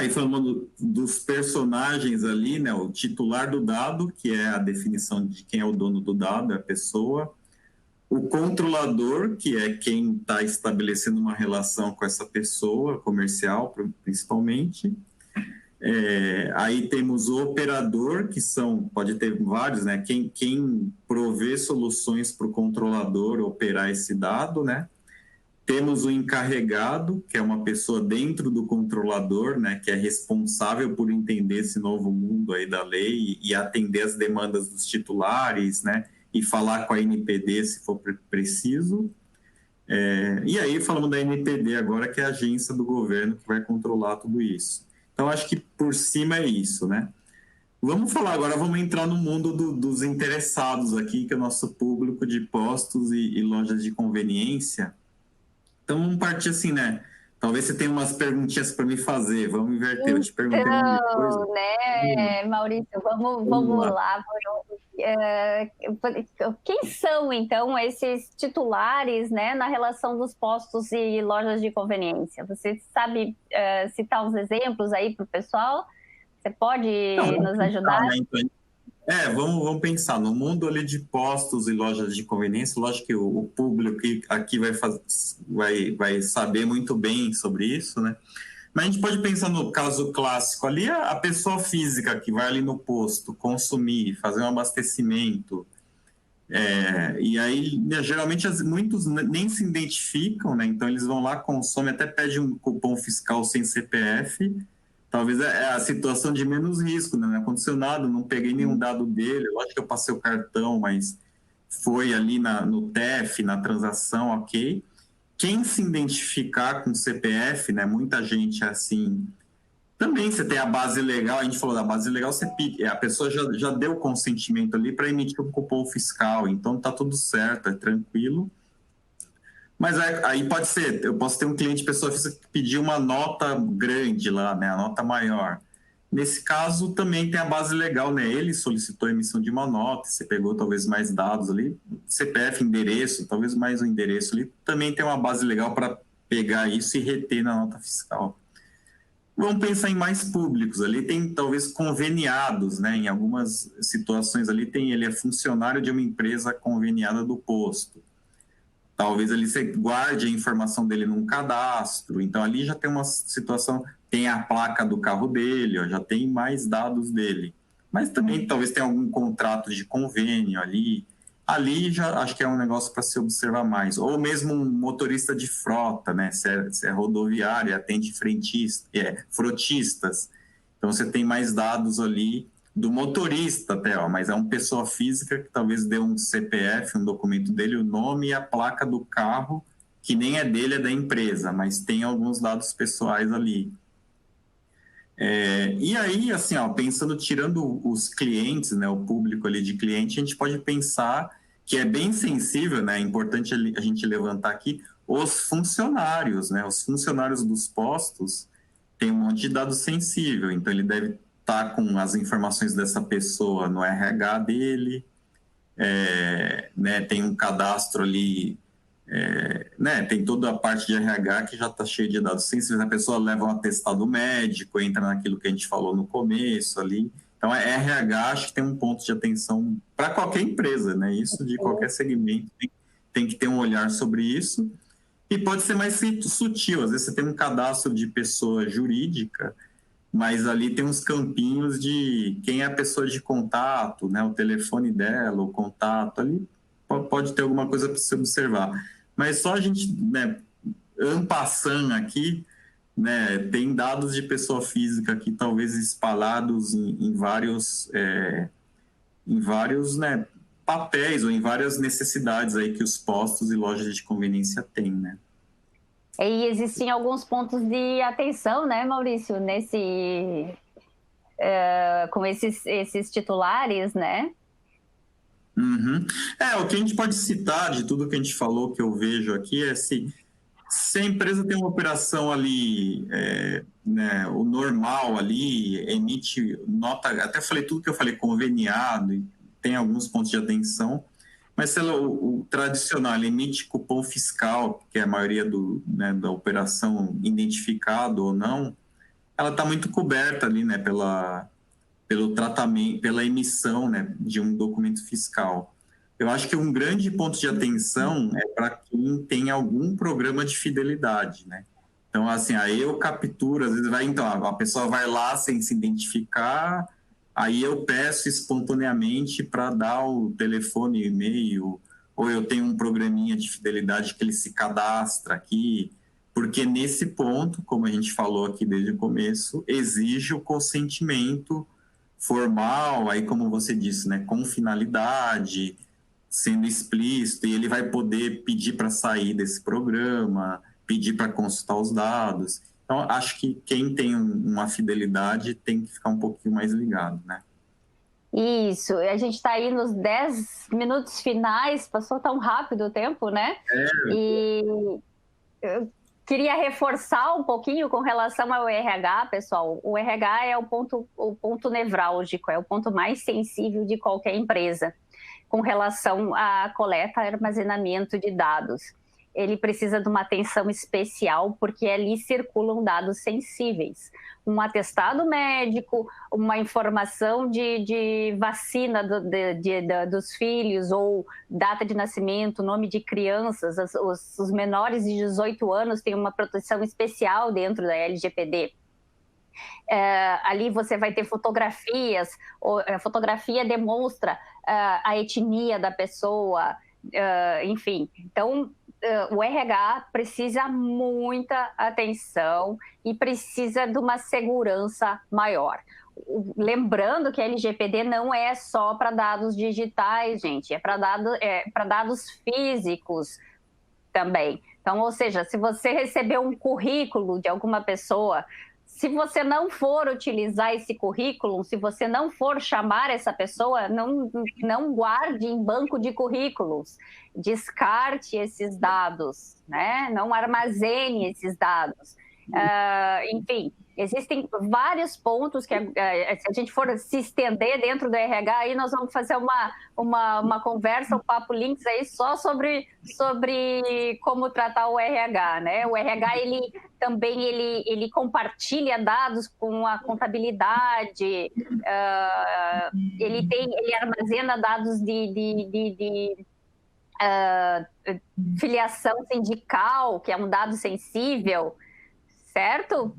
E falando dos personagens ali, né? O titular do dado, que é a definição de quem é o dono do dado, é a pessoa. O controlador, que é quem está estabelecendo uma relação com essa pessoa, comercial principalmente. Aí temos o operador, que pode ter vários, né? Quem provê soluções para o controlador operar esse dado, né? Temos o encarregado, que é uma pessoa dentro do controlador, né, que é responsável por entender esse novo mundo aí da lei e atender as demandas dos titulares, né, e falar com a NPD se for preciso. E aí falamos da NPD agora, que é a agência do governo que vai controlar tudo isso. Então, acho que por cima é isso, né? Vamos falar agora, vamos entrar no mundo dos interessados aqui, que é o nosso público de postos e lojas de conveniência. Então, vamos partir assim, né? Talvez você tenha umas perguntinhas para me fazer. Vamos inverter. Eu te perguntei uma coisa. Né, Maurício, vamos lá. Quem são, então, esses titulares, né, na relação dos postos e lojas de conveniência? Você sabe citar uns exemplos aí para o pessoal? Você pode nos ajudar? Né? Então, vamos pensar no mundo ali de postos e lojas de conveniência. Lógico que o público aqui vai saber muito bem sobre isso, né? Mas a gente pode pensar no caso clássico ali, a pessoa física que vai ali no posto consumir, fazer um abastecimento. E aí, né, geralmente, muitos nem se identificam, né? Então, eles vão lá, consomem, até pedem um cupom fiscal sem CPF. Talvez é a situação de menos risco, né? Não aconteceu nada, não peguei nenhum dado dele. Lógico que eu passei o cartão, mas foi ali no TEF, na transação, ok. Quem se identificar com o CPF, né? Muita gente assim. Também você tem a base legal, a gente falou da base legal, a pessoa já deu o consentimento ali para emitir um cupom fiscal, então tá tudo certo, é tranquilo. Mas aí pode ser, eu posso ter um cliente, pessoa física, que pedir uma nota grande lá, né, a nota maior. Nesse caso, também tem a base legal, né? Ele solicitou a emissão de uma nota, você pegou talvez mais dados ali, CPF, endereço, talvez mais um endereço ali, também tem uma base legal para pegar isso e reter na nota fiscal. Vamos pensar em mais públicos, ali tem talvez conveniados, né? Em algumas situações ali ele é funcionário de uma empresa conveniada do posto. Talvez ali você guarde a informação dele num cadastro, então ali já tem uma situação, tem a placa do carro dele, ó, já tem mais dados dele. Mas também talvez tenha algum contrato de convênio ali já acho que é um negócio para se observar mais. Ou mesmo um motorista de frota, né? Se é rodoviário, atende frotistas. Então você tem mais dados ali do motorista até, mas é uma pessoa física que talvez dê um CPF, um documento dele, o nome e a placa do carro, que nem é dele, é da empresa, mas tem alguns dados pessoais ali. E aí, assim, pensando, tirando os clientes, né, o público ali de cliente, a gente pode pensar que é bem sensível, né, é importante a gente levantar aqui, os funcionários, né, os funcionários dos postos têm um monte de dado sensível, então ele deve estar com as informações dessa pessoa no RH dele, né, tem um cadastro ali, né, tem toda a parte de RH que já está cheia de dados sensíveis, a pessoa leva um atestado médico, entra naquilo que a gente falou no começo ali. Então, a RH acho que tem um ponto de atenção para qualquer empresa, né? Isso de qualquer segmento tem que ter um olhar sobre isso. E pode ser mais sutil, às vezes você tem um cadastro de pessoa jurídica, mas ali tem uns campinhos de quem é a pessoa de contato, né? O telefone dela, o contato ali, pode ter alguma coisa para se observar. Mas só a gente, né, en passant aqui, né, tem dados de pessoa física aqui, talvez espalhados em vários, né, papéis ou em várias necessidades aí que os postos e lojas de conveniência têm, né? E existem alguns pontos de atenção, né, Maurício, com esses titulares, né? Uhum. O que a gente pode citar de tudo que a gente falou, que eu vejo aqui, é se a empresa tem uma operação ali, né, o normal ali, emite nota, até falei tudo que eu falei, conveniado, e tem alguns pontos de atenção, mas se ela, o tradicional, ela emite cupom fiscal, que é a maioria né, da operação identificado ou não, ela está muito coberta ali, né, pelo tratamento, pela emissão, né, de um documento fiscal. Eu acho que um grande ponto de atenção é para quem tem algum programa de fidelidade, né? Então, assim, aí eu capturo, às vezes a pessoa vai lá sem se identificar, aí eu peço espontaneamente para dar o telefone, e-mail, ou eu tenho um programinha de fidelidade que ele se cadastra aqui, porque nesse ponto, como a gente falou aqui desde o começo, exige o consentimento formal, aí como você disse, né, com finalidade, sendo explícito, e ele vai poder pedir para sair desse programa, pedir para consultar os dados. Então, acho que quem tem uma fidelidade tem que ficar um pouquinho mais ligado, né? Isso, a gente está aí nos 10 minutos finais, passou tão rápido o tempo, né? E eu queria reforçar um pouquinho com relação ao RH, pessoal. O RH é o ponto nevrálgico, é o ponto mais sensível de qualquer empresa com relação à coleta e armazenamento de dados. Ele precisa de uma atenção especial, porque ali circulam dados sensíveis. Um atestado médico, uma informação de vacina dos filhos, ou data de nascimento, nome de crianças. Os menores de 18 anos têm uma proteção especial dentro da LGPD. Ali você vai ter fotografias, a fotografia demonstra a etnia da pessoa, enfim. Então, o RH precisa muita atenção e precisa de uma segurança maior. Lembrando que a LGPD não é só para dados digitais, gente, é para dados físicos também. Então, ou seja, se você receber um currículo de alguma pessoa, se você não for utilizar esse currículo, se você não for chamar essa pessoa, não guarde em banco de currículos, descarte esses dados, né? Não armazene esses dados. Enfim, existem vários pontos que, se a gente for se estender dentro do RH, aí nós vamos fazer uma conversa, um Papo Links aí só sobre como tratar o RH, né? O RH, ele compartilha dados com a contabilidade, ele armazena dados de filiação sindical, que é um dado sensível, certo?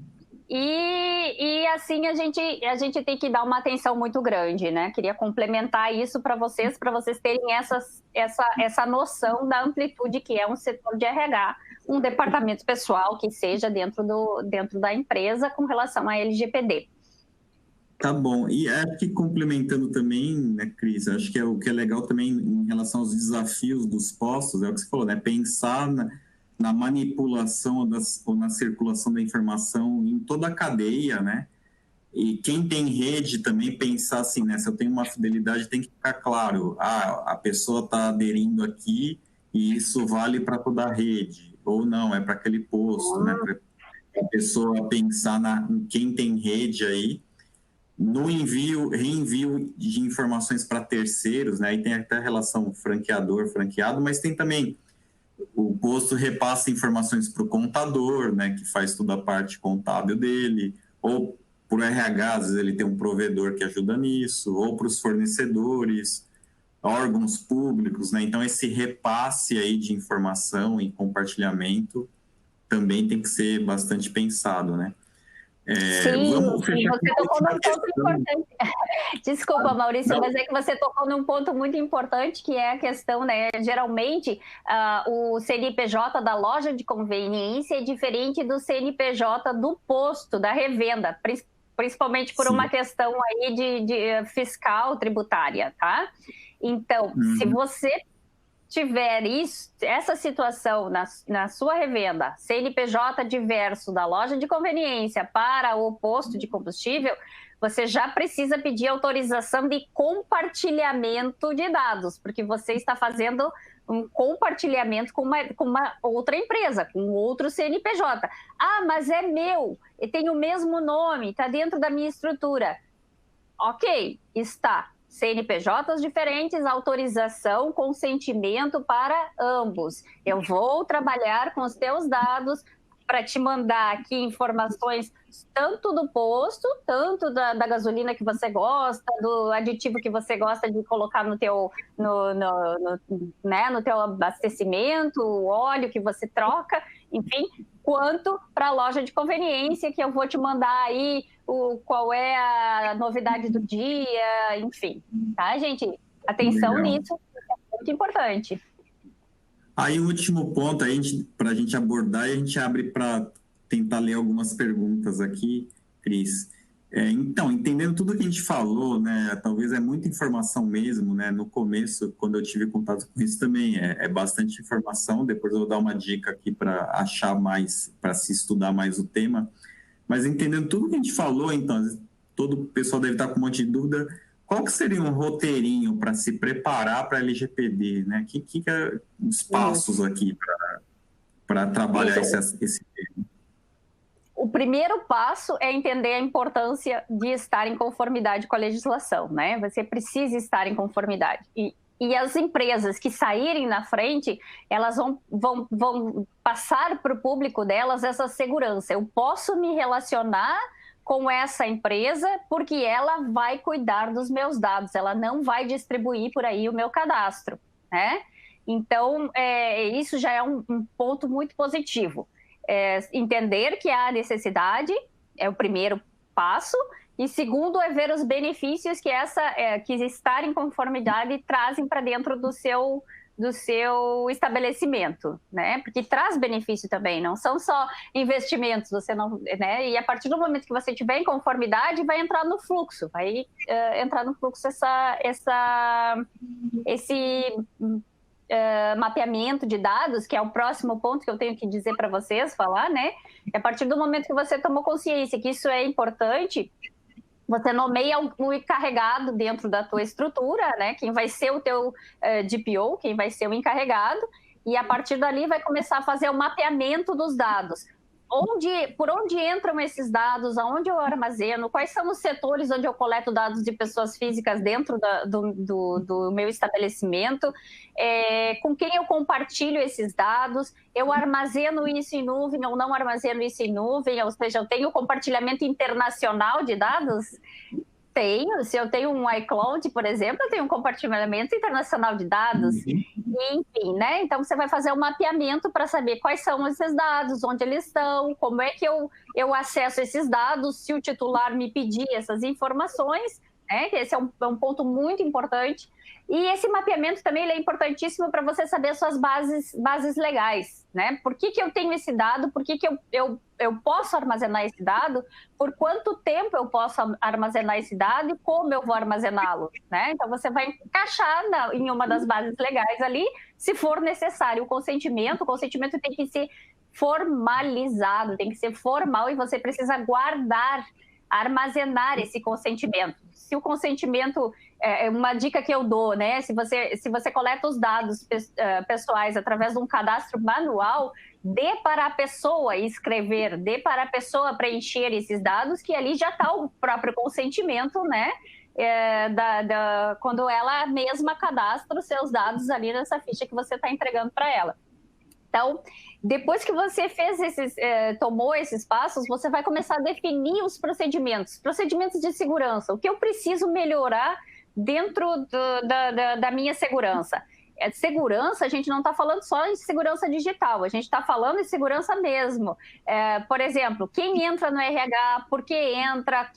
E assim a gente tem que dar uma atenção muito grande, né? Queria complementar isso para vocês terem essa noção da amplitude que é um setor de RH, um departamento pessoal que seja dentro da empresa com relação à LGPD. Tá bom. E acho que complementando também, né, Cris, acho que o que é legal também em relação aos desafios dos postos, é o que você falou, né? Pensar na manipulação ou na circulação da informação em toda a cadeia, né? E quem tem rede também pensar assim, né? Se eu tenho uma fidelidade, tem que ficar claro, a pessoa está aderindo aqui e isso vale para toda a rede, ou não, é para aquele posto, né? Para a pessoa pensar em quem tem rede aí, no reenvio de informações para terceiros, né? Aí tem até a relação franqueador-franqueado, mas tem também o posto repassa informações para o contador, né, que faz toda a parte contábil dele, ou por RH, às vezes ele tem um provedor que ajuda nisso, ou para os fornecedores, órgãos públicos, né? Então esse repasse aí de informação e compartilhamento também tem que ser bastante pensado, né? Sim, você tocou num ponto importante. Desculpa, Maurício, mas é que você tocou num ponto muito importante, que é a questão, né? Geralmente, o CNPJ da loja de conveniência é diferente do CNPJ do posto, da revenda, principalmente por uma questão aí de fiscal, tributária, tá? Então, se você tiver essa situação na sua revenda, CNPJ diverso da loja de conveniência para o posto de combustível, você já precisa pedir autorização de compartilhamento de dados, porque você está fazendo um compartilhamento com uma outra empresa, com outro CNPJ. Ah, mas é meu, tem o mesmo nome, está dentro da minha estrutura. Ok, está. CNPJs diferentes, autorização, consentimento para ambos. Eu vou trabalhar com os teus dados para te mandar aqui informações tanto do posto, tanto da gasolina que você gosta, do aditivo que você gosta de colocar no teu abastecimento, o óleo que você troca, enfim, quanto para a loja de conveniência, que eu vou te mandar aí qual é a novidade do dia, enfim. Tá, gente? Atenção nisso, é muito importante. Aí o último ponto, para a gente abordar, e a gente abre para tentar ler algumas perguntas aqui, Cris. Então, entendendo tudo que a gente falou, né, talvez é muita informação mesmo, né, no começo, quando eu tive contato com isso também, é bastante informação, depois eu vou dar uma dica aqui para achar mais, para se estudar mais o tema, mas entendendo tudo que a gente falou, então, todo o pessoal deve estar com um monte de dúvida, qual que seria um roteirinho para se preparar para a LGPD, né, que é os passos aqui para trabalhar esse tema? O primeiro passo é entender a importância de estar em conformidade com a legislação, né? Você precisa estar em conformidade. E as empresas que saírem na frente, elas vão passar para o público delas essa segurança. Eu posso me relacionar com essa empresa porque ela vai cuidar dos meus dados, ela não vai distribuir por aí o meu cadastro, né? Então, isso já é um ponto muito positivo. Entender que há necessidade é o primeiro passo, e segundo é ver os benefícios que que estar em conformidade trazem para dentro do seu estabelecimento, né? Porque traz benefício também, não são só investimentos, você não, né? E a partir do momento que você estiver em conformidade, vai entrar no fluxo, esse mapeamento de dados, que é o próximo ponto que eu tenho que dizer para vocês, falar, né? A partir do momento que você tomou consciência que isso é importante, você nomeia um encarregado dentro da tua estrutura, né? Quem vai ser o teu DPO, quem vai ser o encarregado, e a partir dali vai começar a fazer o mapeamento dos dados. Por onde entram esses dados, aonde eu armazeno, quais são os setores onde eu coleto dados de pessoas físicas dentro do meu estabelecimento, com quem eu compartilho esses dados, eu armazeno isso em nuvem ou não armazeno isso em nuvem, ou seja, eu tenho compartilhamento internacional de dados? Tenho. Se eu tenho um iCloud, por exemplo, eu tenho um compartilhamento internacional de dados. Enfim, né? Então, você vai fazer um mapeamento para saber quais são esses dados, onde eles estão, como é que eu acesso esses dados, se o titular me pedir essas informações, né? Esse é um ponto muito importante. E esse mapeamento também ele é importantíssimo para você saber as suas bases legais, né? Por que eu tenho esse dado? Por que eu posso armazenar esse dado? Por quanto tempo eu posso armazenar esse dado e como eu vou armazená-lo, né? Então, você vai encaixar em uma das bases legais ali, se for necessário. O consentimento tem que ser formalizado, tem que ser formal e você precisa armazenar esse consentimento. Se o consentimento, uma dica que eu dou, né? Se você coleta os dados pessoais através de um cadastro manual, dê para a pessoa escrever, dê para a pessoa preencher esses dados, que ali já está o próprio consentimento, né? Quando ela mesma cadastra os seus dados ali nessa ficha que você está entregando para ela. Então, depois que você tomou esses passos, você vai começar a definir os procedimentos de segurança. O que eu preciso melhorar dentro da minha segurança? Segurança, a gente não está falando só em segurança digital, a gente está falando em segurança mesmo. Por exemplo, quem entra no RH, por que entra,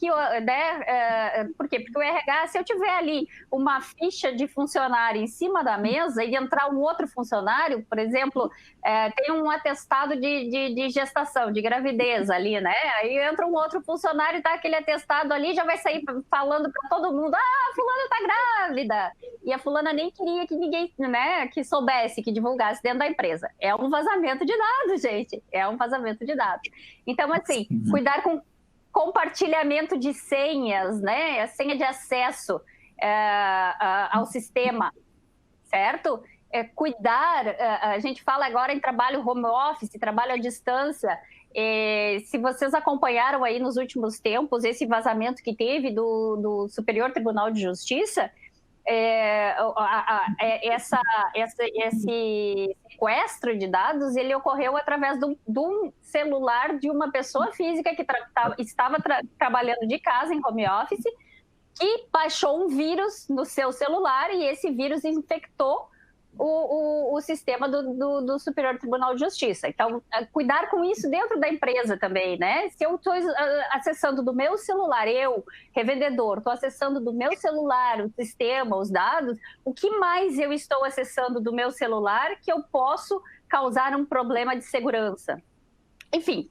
por quê? Porque o RH, se eu tiver ali uma ficha de funcionário em cima da mesa e entrar um outro funcionário, por exemplo, tem um atestado de gestação, de gravidez ali, né? Aí entra um outro funcionário e dá aquele atestado ali, já vai sair falando para todo mundo, fulana está grávida, e a fulana nem queria que ninguém, né, que soubesse, que divulgasse dentro da empresa. É um vazamento de dados, gente. É um vazamento de dados. Então, assim, cuidar com compartilhamento de senhas, né? A senha de acesso ao sistema, certo? Cuidar, a gente fala agora em trabalho home office, trabalho à distância. Se vocês acompanharam aí nos últimos tempos esse vazamento que teve do Superior Tribunal de Justiça, esse sequestro de dados, ele ocorreu através de um celular de uma pessoa física que estava trabalhando de casa em home office, que baixou um vírus no seu celular e esse vírus infectou o sistema do Superior Tribunal de Justiça. Então, cuidar com isso dentro da empresa também, né? Se eu estou acessando do meu celular, eu, revendedor, estou acessando do meu celular o sistema, os dados, o que mais eu estou acessando do meu celular que eu posso causar um problema de segurança? Enfim,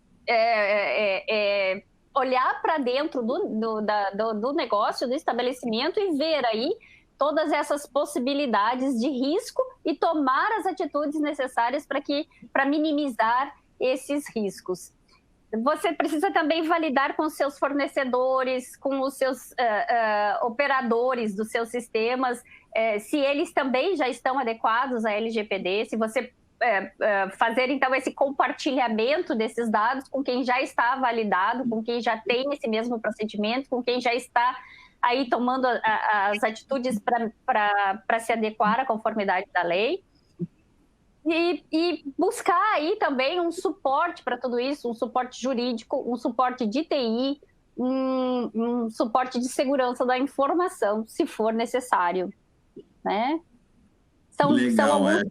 olhar para dentro do negócio, do estabelecimento e ver aí todas essas possibilidades de risco e tomar as atitudes necessárias para minimizar esses riscos. Você precisa também validar com os seus fornecedores, com os seus operadores dos seus sistemas, se eles também já estão adequados à LGPD, se você fazer, então, esse compartilhamento desses dados com quem já está validado, com quem já tem esse mesmo procedimento, com quem já está aí tomando as atitudes para se adequar à conformidade da lei. E buscar aí também um suporte para tudo isso, um suporte jurídico, um suporte de TI, um suporte de segurança da informação, se for necessário, né? São alguns passos.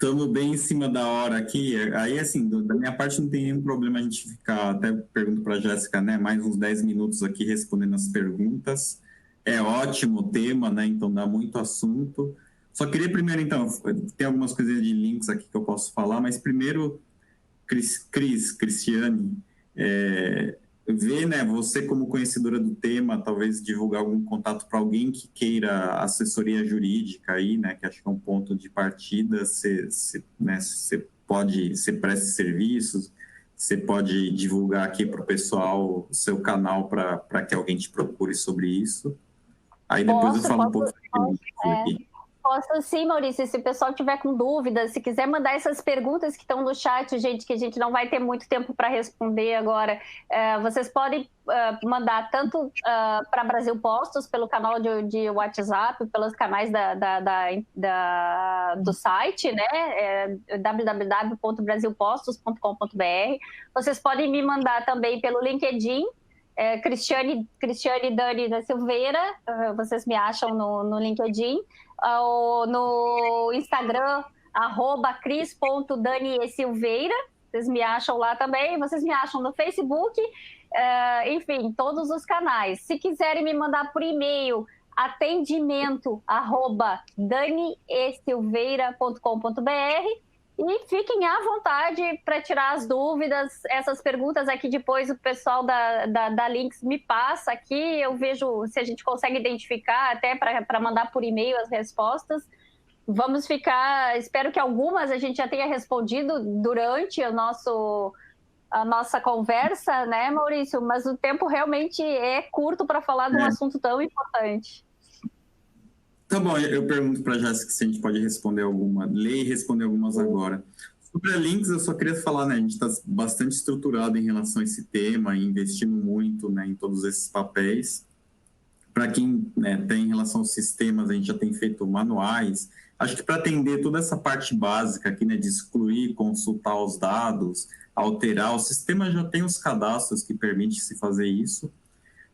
Estamos bem em cima da hora aqui. Aí, assim, da minha parte não tem nenhum problema a gente ficar, até pergunto para a Jéssica, né, mais uns 10 minutos aqui respondendo as perguntas. É ótimo o tema, né, então dá muito assunto. Só queria primeiro, então, tem algumas coisinhas de links aqui que eu posso falar, mas primeiro, Cristiane, ver, né, você como conhecedora do tema, talvez divulgar algum contato para alguém que queira assessoria jurídica aí, né, que acho que é um ponto de partida, você presta serviços, você pode divulgar aqui para o pessoal o seu canal para que alguém te procure sobre isso. Aí depois eu falo um pouco aqui. Posso sim, Maurício, se o pessoal tiver com dúvidas, se quiser mandar essas perguntas que estão no chat, gente, que a gente não vai ter muito tempo para responder agora, vocês podem mandar tanto para Brasil Postos, pelo canal de WhatsApp, pelos canais do site, né, www.brasilpostos.com.br. Vocês podem me mandar também pelo LinkedIn, Cristiane Dani da Silveira, vocês me acham no LinkedIn, no Instagram, @cris.daniesilveira, vocês me acham lá também, vocês me acham no Facebook, enfim, todos os canais. Se quiserem me mandar por e-mail, atendimento@daniesilveira.com.br, e fiquem à vontade para tirar as dúvidas. Essas perguntas aqui depois o pessoal da Links me passa aqui, eu vejo se a gente consegue identificar até para mandar por e-mail as respostas. Vamos ficar, espero que algumas a gente já tenha respondido durante a nossa conversa, né, Maurício? Mas o tempo realmente é curto para falar de um assunto tão importante. Tá bom, eu pergunto para a Jéssica se a gente pode responder alguma, ler e responder algumas agora. Sobre a Links, eu só queria falar, né, a gente está bastante estruturado em relação a esse tema, investindo muito, né, em todos esses papéis. Para quem, né, tem em relação aos sistemas, a gente já tem feito manuais. Acho que para atender toda essa parte básica aqui, né, de excluir, consultar os dados, alterar, o sistema já tem os cadastros que permitem se fazer isso.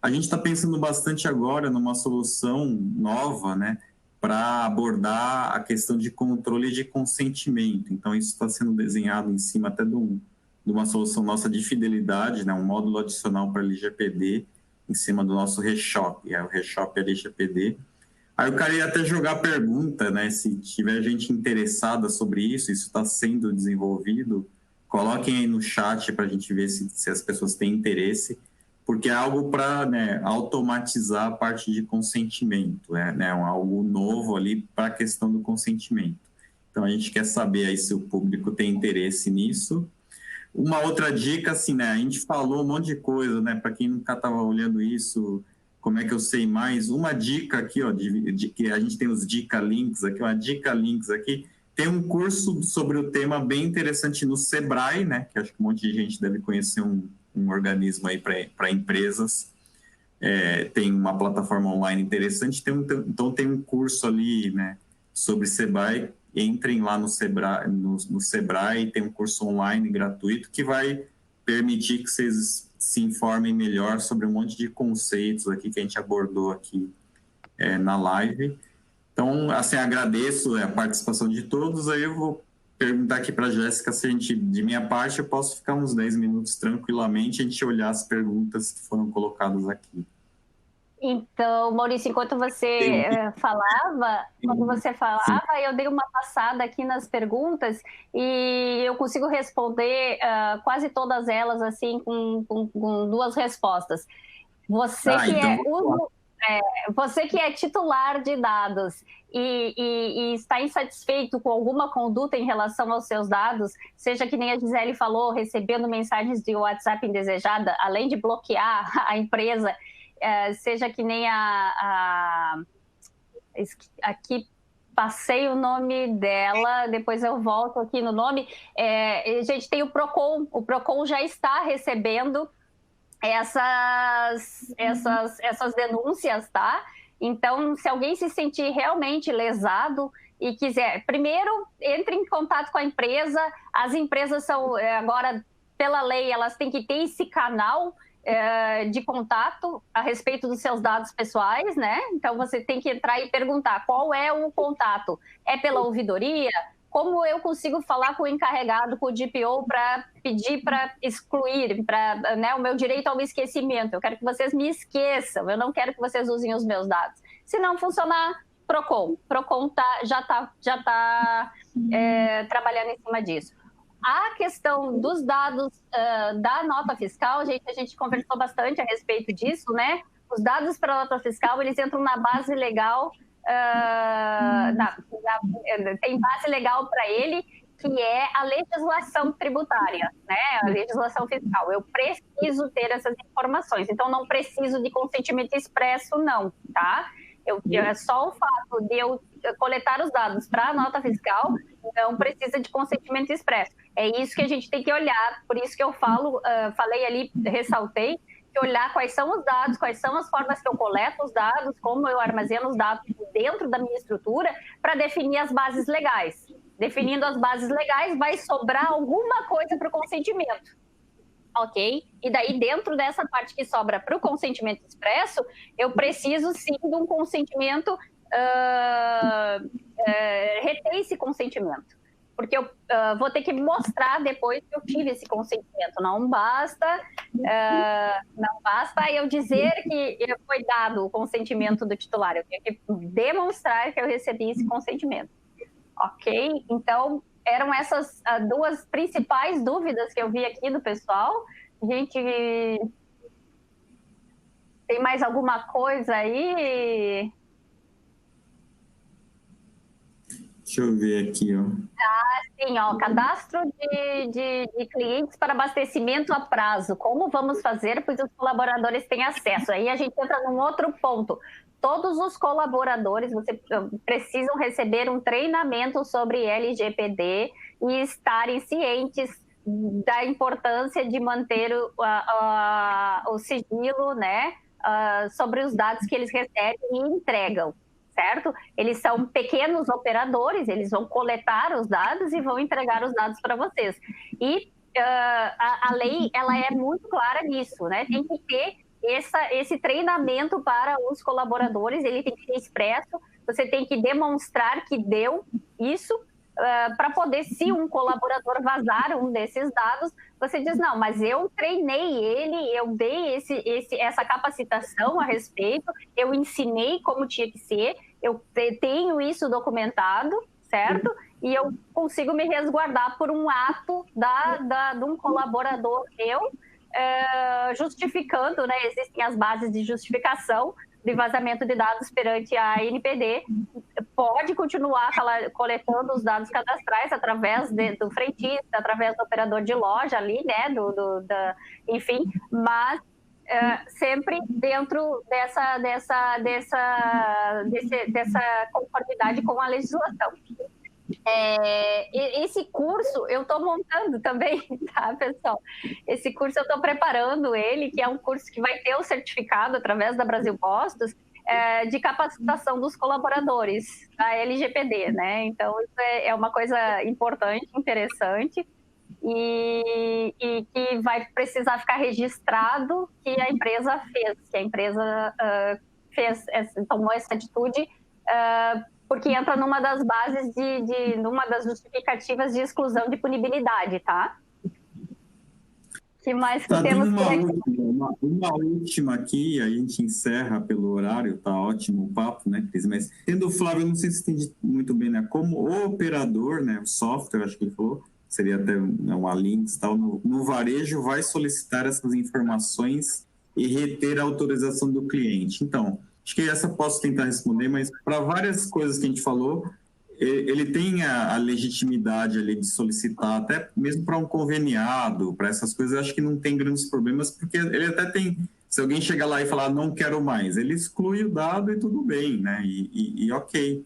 A gente está pensando bastante agora numa solução nova, né, para abordar a questão de controle de consentimento. Então, isso está sendo desenhado em cima até de uma solução nossa de fidelidade, né, um módulo adicional para LGPD, em cima do nosso ReShop, o ReShop LGPD. Aí eu queria até jogar a pergunta, né, se tiver gente interessada sobre isso está sendo desenvolvido, coloquem aí no chat para a gente ver se as pessoas têm interesse, porque é algo para, né, automatizar a parte de consentimento, né, algo novo ali para a questão do consentimento. Então, a gente quer saber aí se o público tem interesse nisso. Uma outra dica, assim, né, a gente falou um monte de coisa, né, para quem nunca estava olhando isso, como é que eu sei mais? Uma dica aqui, ó, de que a gente tem os dica links aqui, uma dica links aqui, tem um curso sobre o tema bem interessante no Sebrae, né, que acho que um monte de gente deve conhecer um organismo aí para empresas, tem uma plataforma online interessante, então tem um curso ali, né, sobre Sebrae. Entrem lá no Sebrae, tem um curso online gratuito que vai permitir que vocês se informem melhor sobre um monte de conceitos aqui que a gente abordou aqui na live. Então, assim, agradeço a participação de todos. Aí eu vou perguntar aqui para a Jéssica se a gente, de minha parte, eu posso ficar uns 10 minutos tranquilamente a gente olhar as perguntas que foram colocadas aqui. Então, Maurício, enquanto você falava, eu dei uma passada aqui nas perguntas e eu consigo responder quase todas elas assim com 2 respostas. Você você que é titular de dados e está insatisfeito com alguma conduta em relação aos seus dados, seja que nem a Gisele falou, recebendo mensagens de WhatsApp indesejada, além de bloquear a empresa, seja que nem aqui passei o nome dela, depois eu volto aqui no nome. A gente tem o Procon já está recebendo essas denúncias, tá? Então, se alguém se sentir realmente lesado e quiser, primeiro, entre em contato com a empresa. As empresas são, agora, pela lei, elas têm que ter esse canal de contato a respeito dos seus dados pessoais, né? Então, você tem que entrar e perguntar qual é o contato. É pela ouvidoria? Como eu consigo falar com o encarregado, com o DPO, para pedir para excluir, o meu direito ao esquecimento? Eu quero que vocês me esqueçam, eu não quero que vocês usem os meus dados. Se não funcionar, Procon já está trabalhando em cima disso. A questão dos dados da nota fiscal, a gente conversou bastante a respeito disso, né? Os dados para a nota fiscal, eles entram na base legal, tem base legal para ele, que é a legislação tributária, né? A legislação fiscal. Eu preciso ter essas informações, então não preciso de consentimento expresso, não, tá? É só o fato de eu coletar os dados para a nota fiscal, não precisa de consentimento expresso. É isso que a gente tem que olhar, por isso que eu falei ali, ressaltei, que olhar quais são os dados, quais são as formas que eu coleto os dados, como eu armazeno os dados dentro da minha estrutura, para definir as bases legais. Definindo as bases legais, vai sobrar alguma coisa para o consentimento. Ok? E daí, dentro dessa parte que sobra para o consentimento expresso, eu preciso sim de um consentimento, reter esse consentimento. Porque eu vou ter que mostrar depois que eu tive esse consentimento. Não basta eu dizer que foi dado o consentimento do titular. Eu tenho que demonstrar que eu recebi esse consentimento. Ok? Então, eram essas 2 principais dúvidas que eu vi aqui do pessoal. Gente, tem mais alguma coisa aí? Deixa eu ver aqui, ó. Sim, ó, cadastro de clientes para abastecimento a prazo. Como vamos fazer, pois os colaboradores têm acesso? Aí a gente entra num outro ponto. Todos os colaboradores precisam receber um treinamento sobre LGPD e estarem cientes da importância de manter o sigilo, né, sobre os dados que eles recebem e entregam. Certo? Eles são pequenos operadores, eles vão coletar os dados e vão entregar os dados para vocês. E a lei, ela é muito clara nisso, né? Tem que ter esse treinamento para os colaboradores, ele tem que ser expresso, você tem que demonstrar que deu isso, para poder, se um colaborador vazar um desses dados, você diz, não, mas eu treinei ele, eu dei essa capacitação a respeito, eu ensinei como tinha que ser, eu tenho isso documentado, certo? E eu consigo me resguardar por um ato de um colaborador justificando, né? Existem as bases de justificação de vazamento de dados perante a ANPD, pode continuar coletando os dados cadastrais através do frentista, através do operador de loja ali, né, enfim, mas sempre dentro dessa conformidade com a legislação. Esse curso eu estou montando também, tá, pessoal? Esse curso eu estou preparando ele, que é um curso que vai ter o certificado através da Brasil Postos, de capacitação dos colaboradores da LGPD, né? Então, isso é uma coisa importante, interessante, e que vai precisar ficar registrado que a empresa fez, tomou essa atitude porque entra numa das bases numa das justificativas de exclusão de punibilidade, tá? O que mais que temos por aqui? Uma última aqui, a gente encerra pelo horário, tá ótimo o papo, né, Cris? Mas tendo o Flávio, eu não sei se entende muito bem, né? Como o operador, né, o software, acho que ele falou, seria até uma Lynx, tal, no varejo, vai solicitar essas informações e reter a autorização do cliente. Então, acho que essa posso tentar responder, mas para várias coisas que a gente falou, ele tem a legitimidade ali de solicitar, até mesmo para um conveniado, para essas coisas, eu acho que não tem grandes problemas, porque ele até tem, se alguém chegar lá e falar, não quero mais, ele exclui o dado e tudo bem, né? E ok.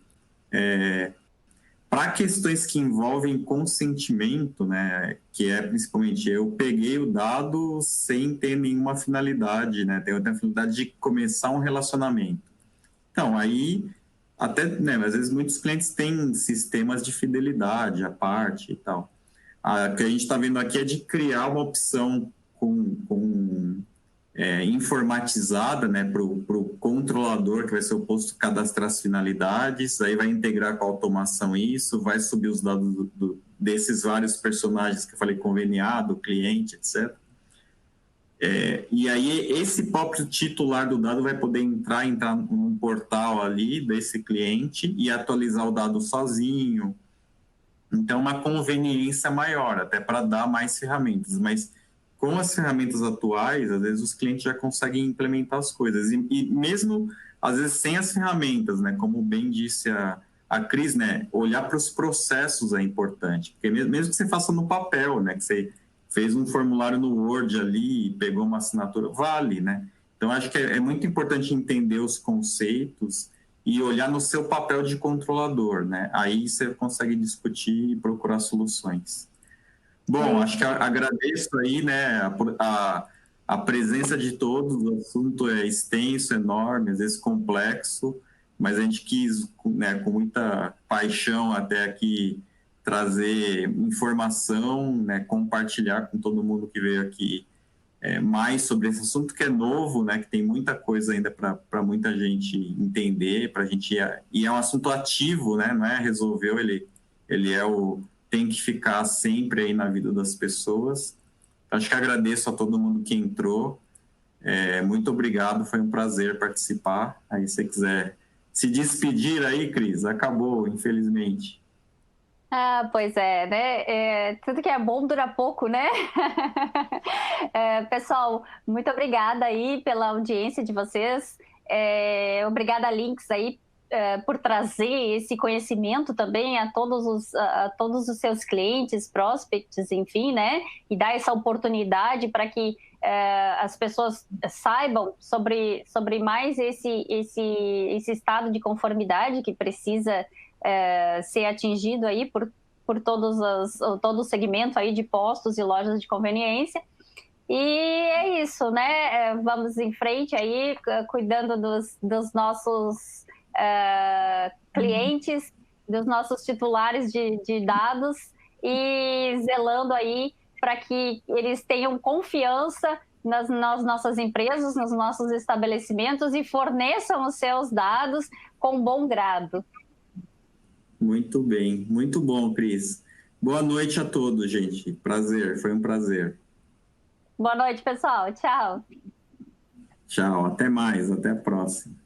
Para questões que envolvem consentimento, né, que é principalmente eu peguei o dado sem ter nenhuma finalidade, né, tenho a finalidade de começar um relacionamento. Então, aí, até, né, às vezes muitos clientes têm sistemas de fidelidade à parte e tal. O que a gente está vendo aqui é de criar uma opção informatizada, né, para o controlador, que vai ser o posto cadastrar as finalidades, aí vai integrar com a automação isso, vai subir os dados desses vários personagens que eu falei, conveniado, cliente, etc. E aí esse próprio titular do dado vai poder entrar num portal ali desse cliente e atualizar o dado sozinho. Então, uma conveniência maior, até para dar mais ferramentas, mas com as ferramentas atuais, às vezes os clientes já conseguem implementar as coisas. E mesmo, às vezes, sem as ferramentas, né? Como bem disse a Cris, né? Olhar para os processos é importante. Porque mesmo que você faça no papel, né? Que você fez um formulário no Word ali e pegou uma assinatura, vale, né? Então, acho que é muito importante entender os conceitos e olhar no seu papel de controlador, né? Aí você consegue discutir e procurar soluções. Bom, acho que agradeço aí, né, a presença de todos. O assunto é extenso, enorme, às vezes complexo, mas a gente quis, né, com muita paixão até aqui trazer informação, né, compartilhar com todo mundo que veio aqui mais sobre esse assunto que é novo, né, que tem muita coisa ainda para muita gente entender, para a gente e é um assunto ativo, né, não é resolveu, ele tem que ficar sempre aí na vida das pessoas. Acho que agradeço a todo mundo que entrou. Muito obrigado, foi um prazer participar. Aí, se você quiser se despedir aí, Cris, acabou, infelizmente. Pois é, né? Tudo que é bom dura pouco, né? Pessoal, muito obrigada aí pela audiência de vocês. Obrigada, Lynx, aí, por trazer esse conhecimento também a todos os seus clientes, prospects, enfim, né? E dar essa oportunidade para que as pessoas saibam sobre mais esse estado de conformidade que precisa ser atingido aí por todo o segmento aí de postos e lojas de conveniência. E é isso, né? Vamos em frente aí, cuidando dos nossos clientes, dos nossos titulares de dados e zelando aí para que eles tenham confiança nas nossas empresas, nos nossos estabelecimentos e forneçam os seus dados com bom grado. Muito bem, muito bom, Cris. Boa noite a todos, gente. Prazer, foi um prazer. Boa noite, pessoal. Tchau. Tchau, até mais, até a próxima.